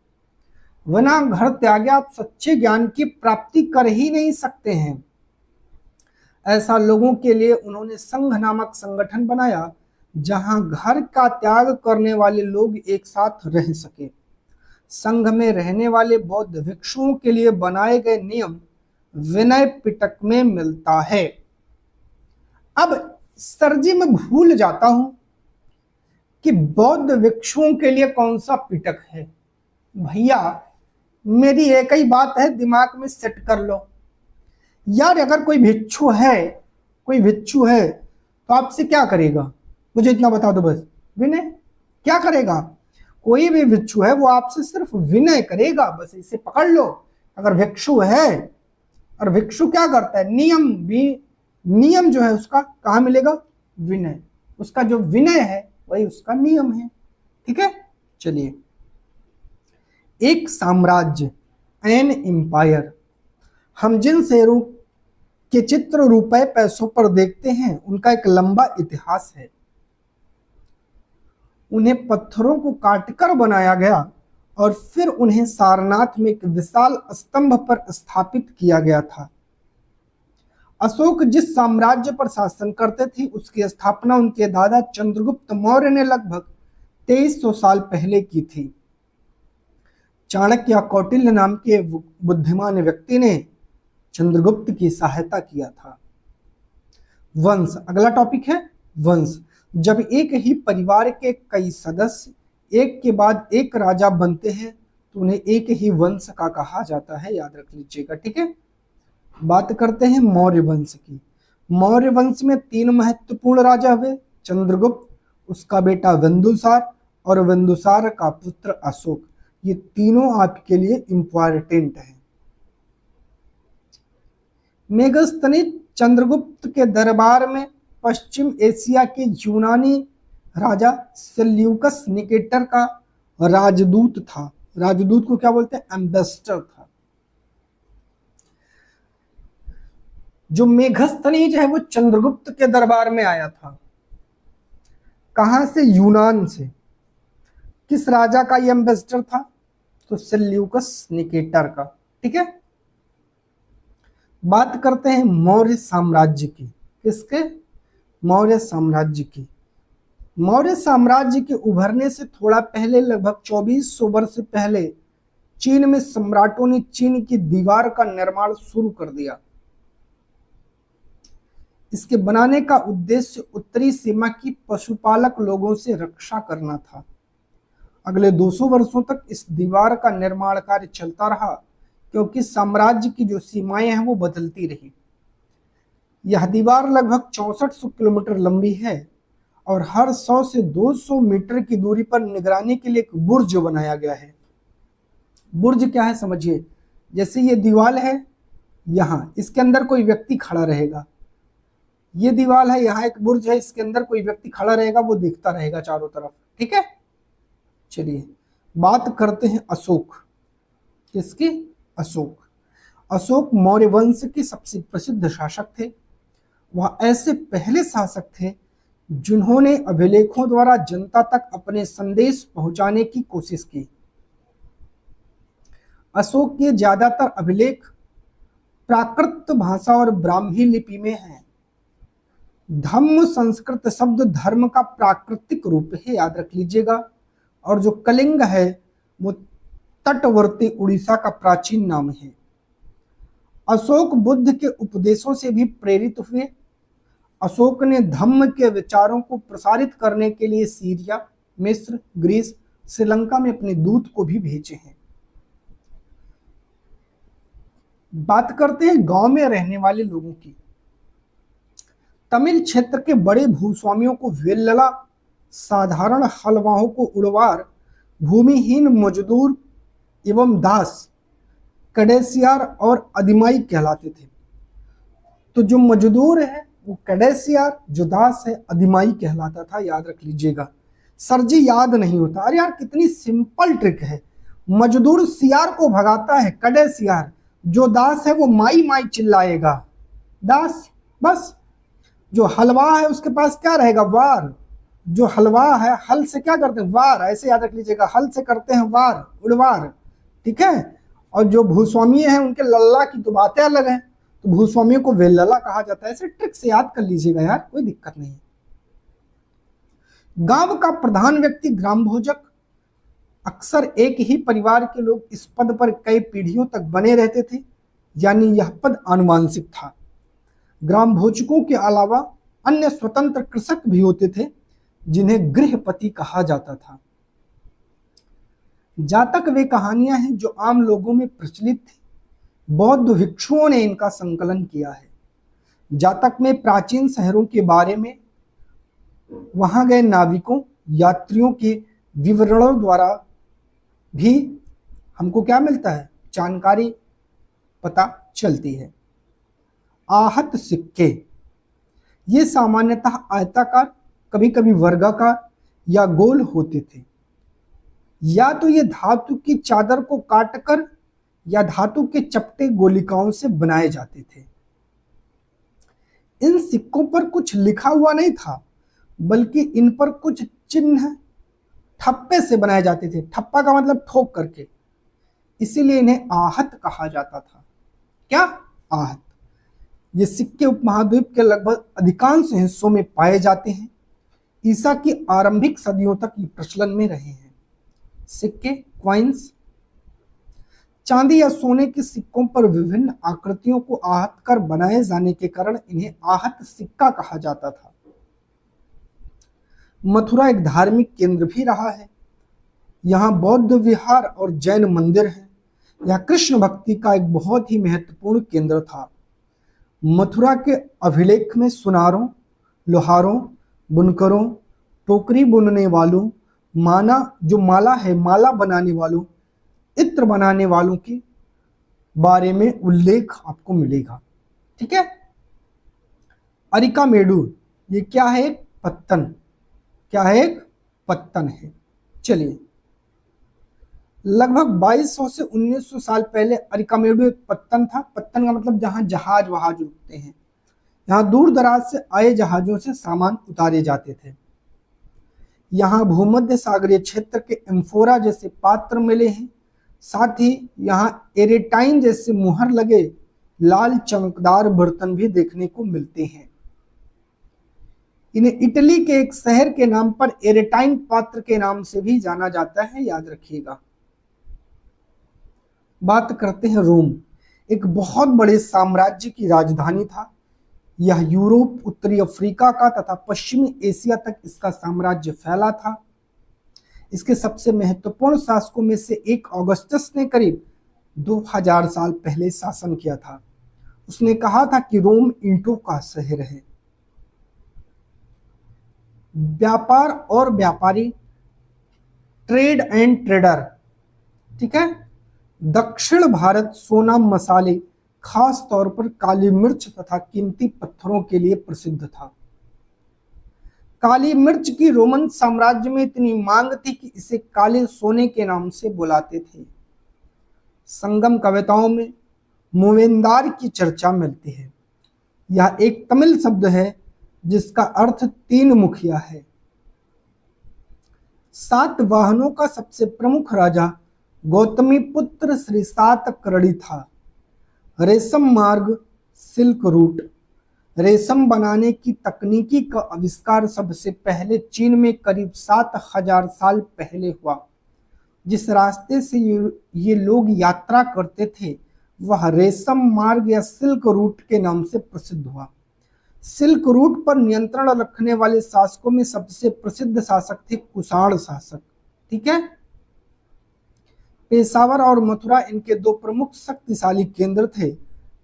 वरना घर त्यागे आप सच्चे ज्ञान की प्राप्ति कर ही नहीं सकते हैं। ऐसा लोगों के लिए उन्होंने संघ नामक संगठन बनाया, जहां घर का त्याग करने वाले लोग एक साथ रह सके। संघ में रहने वाले बौद्ध भिक्षुओं के लिए बनाए गए नियम विनय पिटक में मिलता है। अब सर जी मैं भूल जाता हूं कि बौद्ध भिक्षुओं के लिए कौन सा पिटक है। भैया मेरी एक ही बात है, दिमाग में सेट कर लो यार। अगर कोई भिक्षु है तो आपसे क्या करेगा? मुझे इतना बता दो बस। विनय। क्या करेगा? कोई भी भिक्षु है वो आपसे सिर्फ विनय करेगा, बस इसे पकड़ लो। अगर भिक्षु है, और भिक्षु क्या करता है? नियम जो है उसका कहाँ मिलेगा? विनय। उसका जो विनय है वही उसका नियम है। ठीक है, चलिए। एक साम्राज्य, एन एम्पायर। हम जिन शहरों के चित्र रुपए पैसों पर देखते हैं उनका एक लंबा इतिहास है। उन्हें पत्थरों को काटकर बनाया गया और फिर उन्हें सारनाथ में एक विशाल स्तंभ पर स्थापित किया गया था। अशोक जिस साम्राज्य पर शासन करते थे उसकी स्थापना उनके दादा चंद्रगुप्त मौर्य ने लगभग 2300 साल पहले की थी। चाणक्य या कौटिल्य नाम के बुद्धिमान व्यक्ति ने चंद्रगुप्त की सहायता किया था। वंश, अगला टॉपिक है वंश। जब एक ही परिवार के कई सदस्य एक के बाद एक राजा बनते हैं तो उन्हें एक ही वंश का कहा जाता है, याद रख लीजिएगा। ठीक है, बात करते हैं मौर्य वंश की। मौर्य वंश में 3 महत्वपूर्ण राजा हुए, चंद्रगुप्त, उसका बेटा बिंदुसार और बिंदुसार का पुत्र अशोक। ये तीनों आपके लिए इंपॉर्टेंट है। मेगस्थनीज चंद्रगुप्त के दरबार में पश्चिम एशिया के यूनानी राजा सेल्यूकस निकेटर का राजदूत था। राजदूत को क्या बोलते हैं? एम्बेसडर था। जो मेघस्थनीज है वो चंद्रगुप्त के दरबार में आया था। कहां से? यूनान से। किस राजा का ये एम्बेसडर था? तो सेल्यूकस निकेटर का। ठीक है, बात करते हैं मौर्य साम्राज्य की। किसके? मौर्य साम्राज्य की। मौर्य साम्राज्य के उभरने से थोड़ा पहले, लगभग 2400 वर्ष पहले, चीन में सम्राटों ने चीन की दीवार का निर्माण शुरू कर दिया। इसके बनाने का उद्देश्य उत्तरी सीमा की पशुपालक लोगों से रक्षा करना था। अगले 200 वर्षों तक इस दीवार का निर्माण कार्य चलता रहा, क्योंकि साम्राज्य की जो सीमाएं हैं वो बदलती रही। यह दीवार लगभग 6400 किलोमीटर लंबी है और हर 100 से 200 मीटर की दूरी पर निगरानी के लिए एक बुर्ज बनाया गया है। बुर्ज क्या है समझिए। जैसे ये दीवार है, यहाँ इसके अंदर कोई व्यक्ति खड़ा रहेगा। ये दीवार है, यहाँ एक बुर्ज है, इसके अंदर कोई व्यक्ति खड़ा रहेगा, वो देखता रहेगा चारों तरफ। ठीक है, चलिए बात करते हैं अशोक। किसकी? अशोक। अशोक मौर्य वंश के सबसे प्रसिद्ध शासक थे। वह ऐसे पहले शासक थे जिन्होंने अभिलेखों द्वारा जनता तक अपने संदेश पहुंचाने की कोशिश की। अशोक के ज्यादातर अभिलेख प्राकृत भाषा और ब्राह्मी लिपि में हैं। धम्म संस्कृत शब्द धर्म का प्राकृतिक रूप है, याद रख लीजिएगा। और जो कलिंग है वो तटवर्ती उड़ीसा का प्राचीन नाम है। अशोक बुद्ध के उपदेशों से भी प्रेरित हुए। अशोक ने धम्म के विचारों को प्रसारित करने के लिए सीरिया, मिस्र, ग्रीस, श्रीलंका में अपने दूत को भी भेजे हैं। बात करते हैं गांव में रहने वाले लोगों की। तमिल क्षेत्र के बड़े भूस्वामियों को वेल्लला, साधारण हलवाओं को उड़वार, भूमिहीन मजदूर एवं दास कडेसियार और अधिमाई कहलाते थे। तो जो मजदूर है वो कडेसियार, जो दास है अधिमाई कहलाता था, याद रख लीजिएगा। सर जी याद नहीं होता। अरे यार कितनी सिंपल ट्रिक है। मजदूर सियार को भगाता है कडेसियार, जो दास है वो माई माई चिल्लाएगा, दास। बस जो हलवा है उसके पास क्या रहेगा? वार। जो हलवा है हल से क्या करते हैं? वार। ऐसे याद रख लीजिएगा, हल से करते हैं वार, उड़वार। ठीक है। और जो भूस्वामी है उनके लल्ला की तो बातें अलग है, तो भूस्वामियों को वेल्लला कहा जाता है। ऐसे ट्रिक से याद कर लीजिएगा यार, कोई दिक्कत नहीं है। गांव का प्रधान व्यक्ति ग्राम भोजक। अक्सर एक ही परिवार के लोग इस पद पर कई पीढ़ियों तक बने रहते थे, यानी यह पद आनुवांशिक था। ग्राम भोजकों के अलावा अन्य स्वतंत्र कृषक भी होते थे जिन्हें गृहपति कहा जाता था। जातक वे कहानियां हैं जो आम लोगों में प्रचलित थी। बौद्ध भिक्षुओं ने इनका संकलन किया है। जातक में प्राचीन शहरों के बारे में, वहां गए नाविकों, यात्रियों के विवरणों द्वारा भी हमको क्या मिलता है? जानकारी पता चलती है। आहत सिक्के, ये सामान्यतः आयताकार, कभी कभी वर्गाकार या गोल होते थे। या तो ये धातु की चादर को काटकर या धातु के चपटे गोलिकाओं से बनाए जाते थे। इन सिक्कों पर कुछ लिखा हुआ नहीं था, बल्कि इन पर कुछ चिन्ह ठप्पे से बनाए जाते थे। ठप्पा का मतलब ठोक करके, इसीलिए इन्हें आहत कहा जाता था। क्या? आहत। ये सिक्के उपमहाद्वीप के लगभग अधिकांश हिस्सों में पाए जाते हैं। ईसा की आरंभिक सदियों तक ये प्रचलन में रहे हैं। सिक्के, क्वाइंस, चांदी या सोने के सिक्कों पर विभिन्न आकृतियों को आहत कर बनाए जाने के कारण इन्हें आहत सिक्का कहा जाता था। मथुरा एक धार्मिक केंद्र भी रहा है। यहाँ बौद्ध विहार और जैन मंदिर हैं। यह कृष्ण भक्ति का एक बहुत ही महत्वपूर्ण केंद्र था। मथुरा के अभिलेख में सुनारों, लोहारों, बुनकरों, टोकरी बुनने वालों, माला है, माला बनाने वालों, इत्र बनाने वालों के बारे में उल्लेख आपको मिलेगा। ठीक है। अरिकामेडु, ये क्या है? एक पत्तन। क्या है? एक पत्तन है। चलिए, लगभग 2200 से 1900 साल पहले अरिकामेडु एक पत्तन था। पत्तन का मतलब जहां जहाज वहाज रुकते हैं। यहाँ दूर दराज से आए जहाजों से सामान उतारे जाते थे। यहाँ भूमध्य सागरीय क्षेत्र के एम्फोरा जैसे पात्र मिले हैं। साथ ही यहाँ एरेटाइन जैसे मुहर लगे लाल चमकदार बर्तन भी देखने को मिलते हैं। इन्हें इटली के एक शहर के नाम पर एरेटाइन पात्र के नाम से भी जाना जाता है, याद रखिएगा। बात करते हैं रोम। एक बहुत बड़े साम्राज्य की राजधानी था। यह यूरोप, उत्तरी अफ्रीका का तथा पश्चिमी एशिया तक इसका साम्राज्य फैला था। इसके सबसे महत्वपूर्ण शासकों में से एक ऑगस्टस ने करीब 2000 साल पहले शासन किया था। उसने कहा था कि रोम ईंटों का शहर है। व्यापार और व्यापारी, ट्रेड एंड ट्रेडर। ठीक है। दक्षिण भारत सोना, मसाले, खास तौर पर काली मिर्च तथा कीमती पत्थरों के लिए प्रसिद्ध था। काली मिर्च की रोमन साम्राज्य में इतनी मांग थी कि इसे काले सोने के नाम से बुलाते थे। संगम कविताओं में मूवेंदार की चर्चा मिलती है। यह एक तमिल शब्द है जिसका अर्थ तीन मुखिया है। 7 वाहनों का सबसे प्रमुख राजा गौतमी पुत्र श्री सातकर्णी था। रेशम मार्ग, सिल्क रूट। रेशम बनाने की तकनीकी का आविष्कार सबसे पहले चीन में करीब 7000 साल पहले हुआ। जिस रास्ते से ये लोग यात्रा करते थे वह रेशम मार्ग या सिल्क रूट के नाम से प्रसिद्ध हुआ। सिल्क रूट पर नियंत्रण रखने वाले शासकों में सबसे प्रसिद्ध शासक थे कुषाण शासक। ठीक है। पेशावर और मथुरा इनके 2 प्रमुख शक्तिशाली केंद्र थे।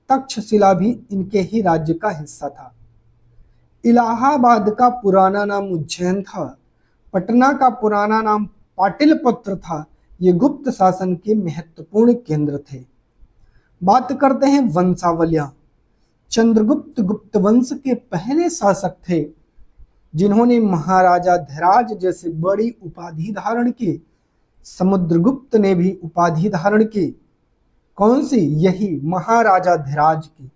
तक्षशिला भी इनके ही राज्य का हिस्सा था। इलाहाबाद का पुराना नाम उज्जैन था। पटना का पुराना नाम पाटलिपुत्र था। ये गुप्त शासन के महत्वपूर्ण केंद्र थे। बात करते हैं वंशावलियां। चंद्रगुप्त गुप्त वंश के पहले शासक थे जिन्होंने महाराजा धीराज जैसे बड़ी उपाधि धारण की। समुद्रगुप्त ने भी उपाधि धारण की। कौन सी? यही महाराजा धीराज की।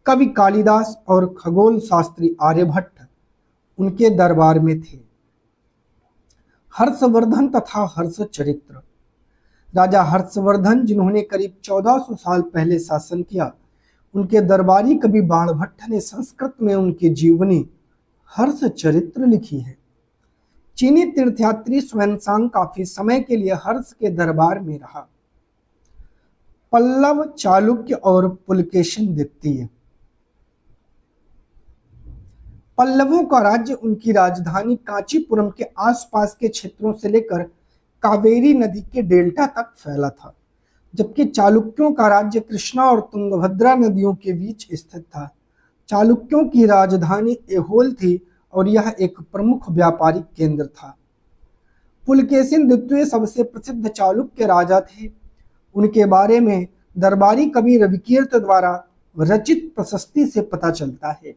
कवि कालिदास और खगोल शास्त्री आर्यभट्ट उनके दरबार में थे। हर्षवर्धन तथा हर्षचरित्र। राजा हर्षवर्धन जिन्होंने करीब 1400 साल पहले शासन किया, उनके दरबारी कवि बाणभट्ट ने संस्कृत में उनकी जीवनी हर्षचरित्र लिखी है। चीनी तीर्थयात्री स्वानसांग काफी समय के लिए हर्ष के दरबार में रहा। पल्लव, चालुक्य और पुलकेशिन द्वितीय। पल्लवों का राज्य उनकी राजधानी कांचीपुरम के आसपास के क्षेत्रों से लेकर कावेरी नदी के डेल्टा तक फैला था, जबकि चालुक्यों का राज्य कृष्णा और तुंगभद्रा नदियों के बीच स्थित था। चालुक्यों की राजधानी ऐहोल थी और यह एक प्रमुख व्यापारिक केंद्र था। पुलकेशिन द्वितीय सबसे प्रसिद्ध चालुक्य राजा थे। उनके बारे में दरबारी कवि रविकीर्त द्वारा रचित प्रशस्ति से पता चलता है।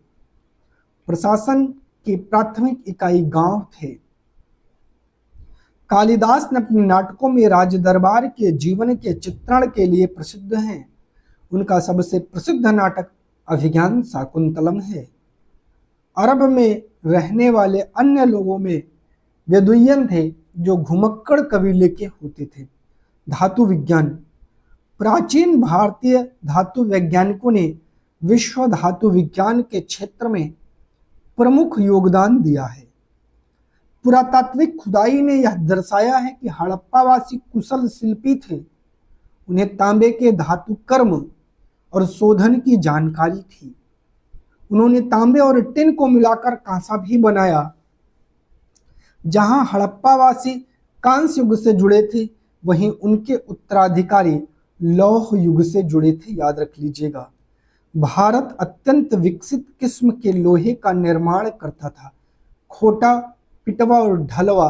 प्रशासन की प्राथमिक इकाई गांव थे। कालिदास ने अपने नाटकों में राज दरबार के जीवन के चित्रण के लिए प्रसिद्ध हैं। उनका सबसे प्रसिद्ध नाटक अभिज्ञान शाकुंतलम है। अरब में रहने वाले अन्य लोगों में वेदुयन थे जो घुमक्कड़ कबीले के होते थे। धातु विज्ञान। प्राचीन भारतीय धातु वैज्ञानिकों ने विश्व धातु विज्ञान के क्षेत्र में प्रमुख योगदान दिया है। पुरातात्विक खुदाई ने यह दर्शाया है कि हड़प्पावासी कुशल शिल्पी थे। उन्हें तांबे के धातु कर्म और शोधन की जानकारी थी। उन्होंने तांबे और टिन को मिलाकर कांसा भी बनाया। जहां हड़प्पावासी कांस्य युग से जुड़े थे, वहीं उनके उत्तराधिकारी लौह युग से जुड़े थे। याद रख लीजिएगा। भारत अत्यंत विकसित किस्म के लोहे का निर्माण करता था। खोटा, पिटवा और ढलवा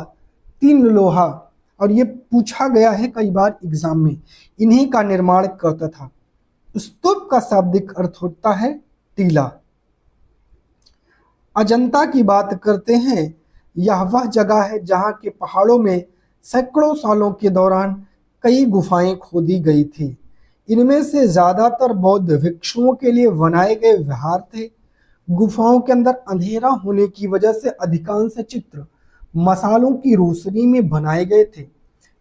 3 लोहा, और ये पूछा गया है कई बार एग्जाम में, इन्हीं का निर्माण करता था। स्तूप का शाब्दिक अर्थ होता है टीला। अजंता की बात करते हैं। यह वह जगह है जहां के पहाड़ों में सैकड़ों सालों के दौरान कई गुफाएं खोदी गई थी। इनमें से ज्यादातर बौद्ध भिक्षुओं के लिए बनाए गए विहार थे। गुफाओं के अंदर अंधेरा होने की वजह से अधिकांश चित्र मसालों की रोशनी में बनाए गए थे।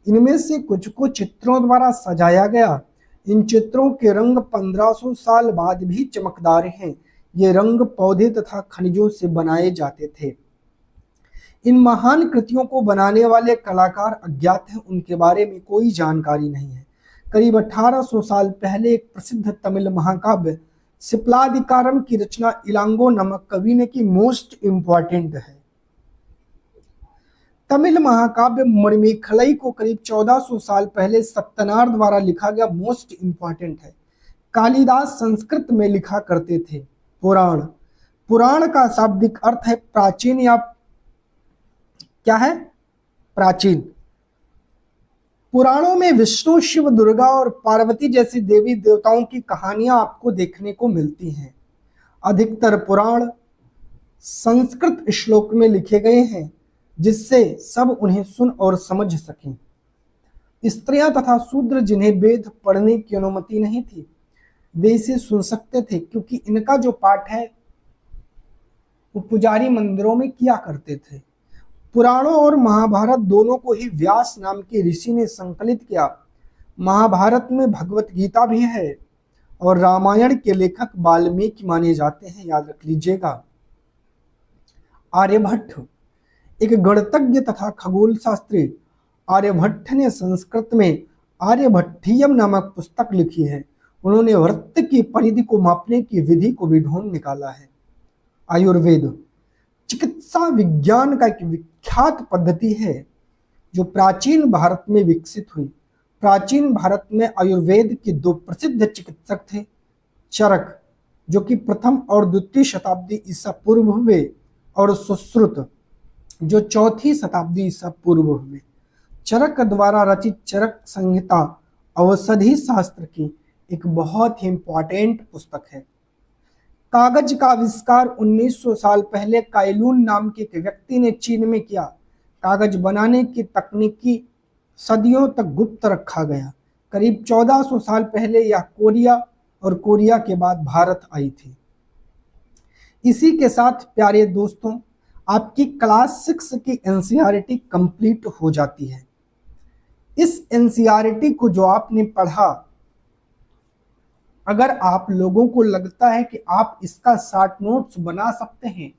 इनमें से कुछ को चित्रों द्वारा सजाया गया। इन चित्रों के रंग 1500 साल बाद भी चमकदार हैं। ये रंग पौधे तथा खनिजों से बनाए जाते थे। इन महान कृतियों को बनाने वाले कलाकार अज्ञात हैं। उनके बारे में कोई जानकारी नहीं है। करीब 1800 साल पहले एक प्रसिद्ध तमिल महाकाव्य सिप्लादिकारम की रचना इलांगो नामक कवि ने की मोस्ट इम्पॉर्टेंट है। तमिल महाकाव्य मणिमेखलई को करीब 1400 साल पहले सत्तनार द्वारा लिखा गया मोस्ट इम्पॉर्टेंट है। कालिदास संस्कृत में लिखा करते थे। पुराण। पुराण का शाब्दिक अर्थ है प्राचीन या क्या है? प्राचीन। पुराणों में विष्णु, शिव, दुर्गा और पार्वती जैसी देवी देवताओं की कहानियां आपको देखने को मिलती हैं। अधिकतर पुराण संस्कृत श्लोक में लिखे गए हैं जिससे सब उन्हें सुन और समझ सकें। स्त्रियां तथा शूद्र जिन्हें वेद पढ़ने की अनुमति नहीं थी वे इसे सुन सकते थे, क्योंकि इनका जो पाठ है वो पुजारी मंदिरों में किया करते थे। पुराणों और महाभारत दोनों को ही व्यास नाम के ऋषि ने संकलित किया। महाभारत में भगवत गीता भी है और रामायण के लेखक वाल्मीकि माने जाते हैं, याद रख लीजिएगा। आर्यभट्ट एक गणितज्ञ तथा खगोल शास्त्री। आर्यभट्ट ने संस्कृत में आर्यभट्टीयम नामक पुस्तक लिखी है। उन्होंने वृत्त की परिधि को मापने की विधि को भी ढूंढ निकाला है। आयुर्वेद चिकित्सा विज्ञान का एक विख्यात पद्धति है जो प्राचीन भारत में विकसित हुई। प्राचीन भारत में आयुर्वेद के दो प्रसिद्ध चिकित्सक थे, चरक जो कि प्रथम और द्वितीय शताब्दी ईसा पूर्व हुए और सुश्रुत जो चौथी शताब्दी ईसा पूर्व हुए। चरक द्वारा रचित चरक संहिता औषधि शास्त्र की एक बहुत ही इंपॉर्टेंट पुस्तक है। कागज का आविष्कार 1900 साल पहले काइलून नाम के एक व्यक्ति ने चीन में किया। कागज बनाने की तकनीकी सदियों तक गुप्त रखा गया। करीब 1400 साल पहले यह कोरिया और कोरिया के बाद भारत आई थी। इसी के साथ प्यारे दोस्तों, आपकी क्लास 6 की एनसीईआरटी कंप्लीट हो जाती है। इस एनसीईआरटी को जो आपने पढ़ा, अगर आप लोगों को लगता है कि आप इसका शॉर्ट नोट्स बना सकते हैं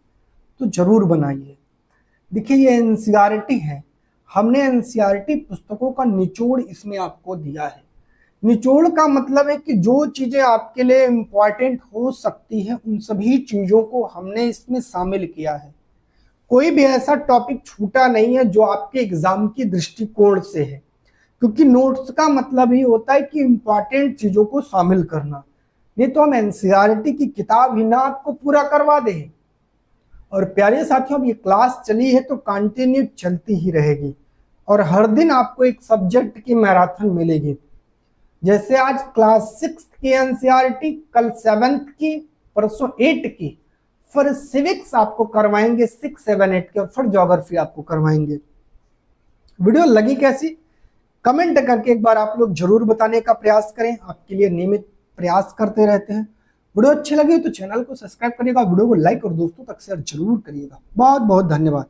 तो जरूर बनाइए। देखिए ये एनसीईआरटी है, हमने एनसीईआरटी पुस्तकों का निचोड़ इसमें आपको दिया है। निचोड़ का मतलब है कि जो चीजें आपके लिए इम्पॉर्टेंट हो सकती है उन सभी चीजों को हमने इसमें शामिल किया है। कोई भी ऐसा टॉपिक छूटा नहीं है जो आपके एग्जाम की दृष्टिकोण से है, क्योंकि नोट्स का मतलब ही होता है कि इंपॉर्टेंट चीजों को शामिल करना। नहीं तो हम एनसीईआरटी की किताब ही ना आपको पूरा करवा दें। और प्यारे साथियों, अब ये क्लास चली है तो कंटिन्यू चलती ही रहेगी और हर दिन आपको एक सब्जेक्ट की मैराथन मिलेगी। जैसे आज क्लास 6 की एनसीईआरटी, कल 7th की, परसों 8 की, फिर सिविक्स आपको करवाएंगे 6, 7, 8 के, और फिर ज्योग्राफी आपको करवाएंगे। वीडियो लगी कैसी, कमेंट करके एक बार आप लोग जरूर बताने का प्रयास करें। आपके लिए नियमित प्रयास करते रहते हैं। वीडियो अच्छी लगी तो चैनल को सब्सक्राइब करिएगा, वीडियो को लाइक और दोस्तों तक शेयर जरूर करिएगा। बहुत बहुत धन्यवाद।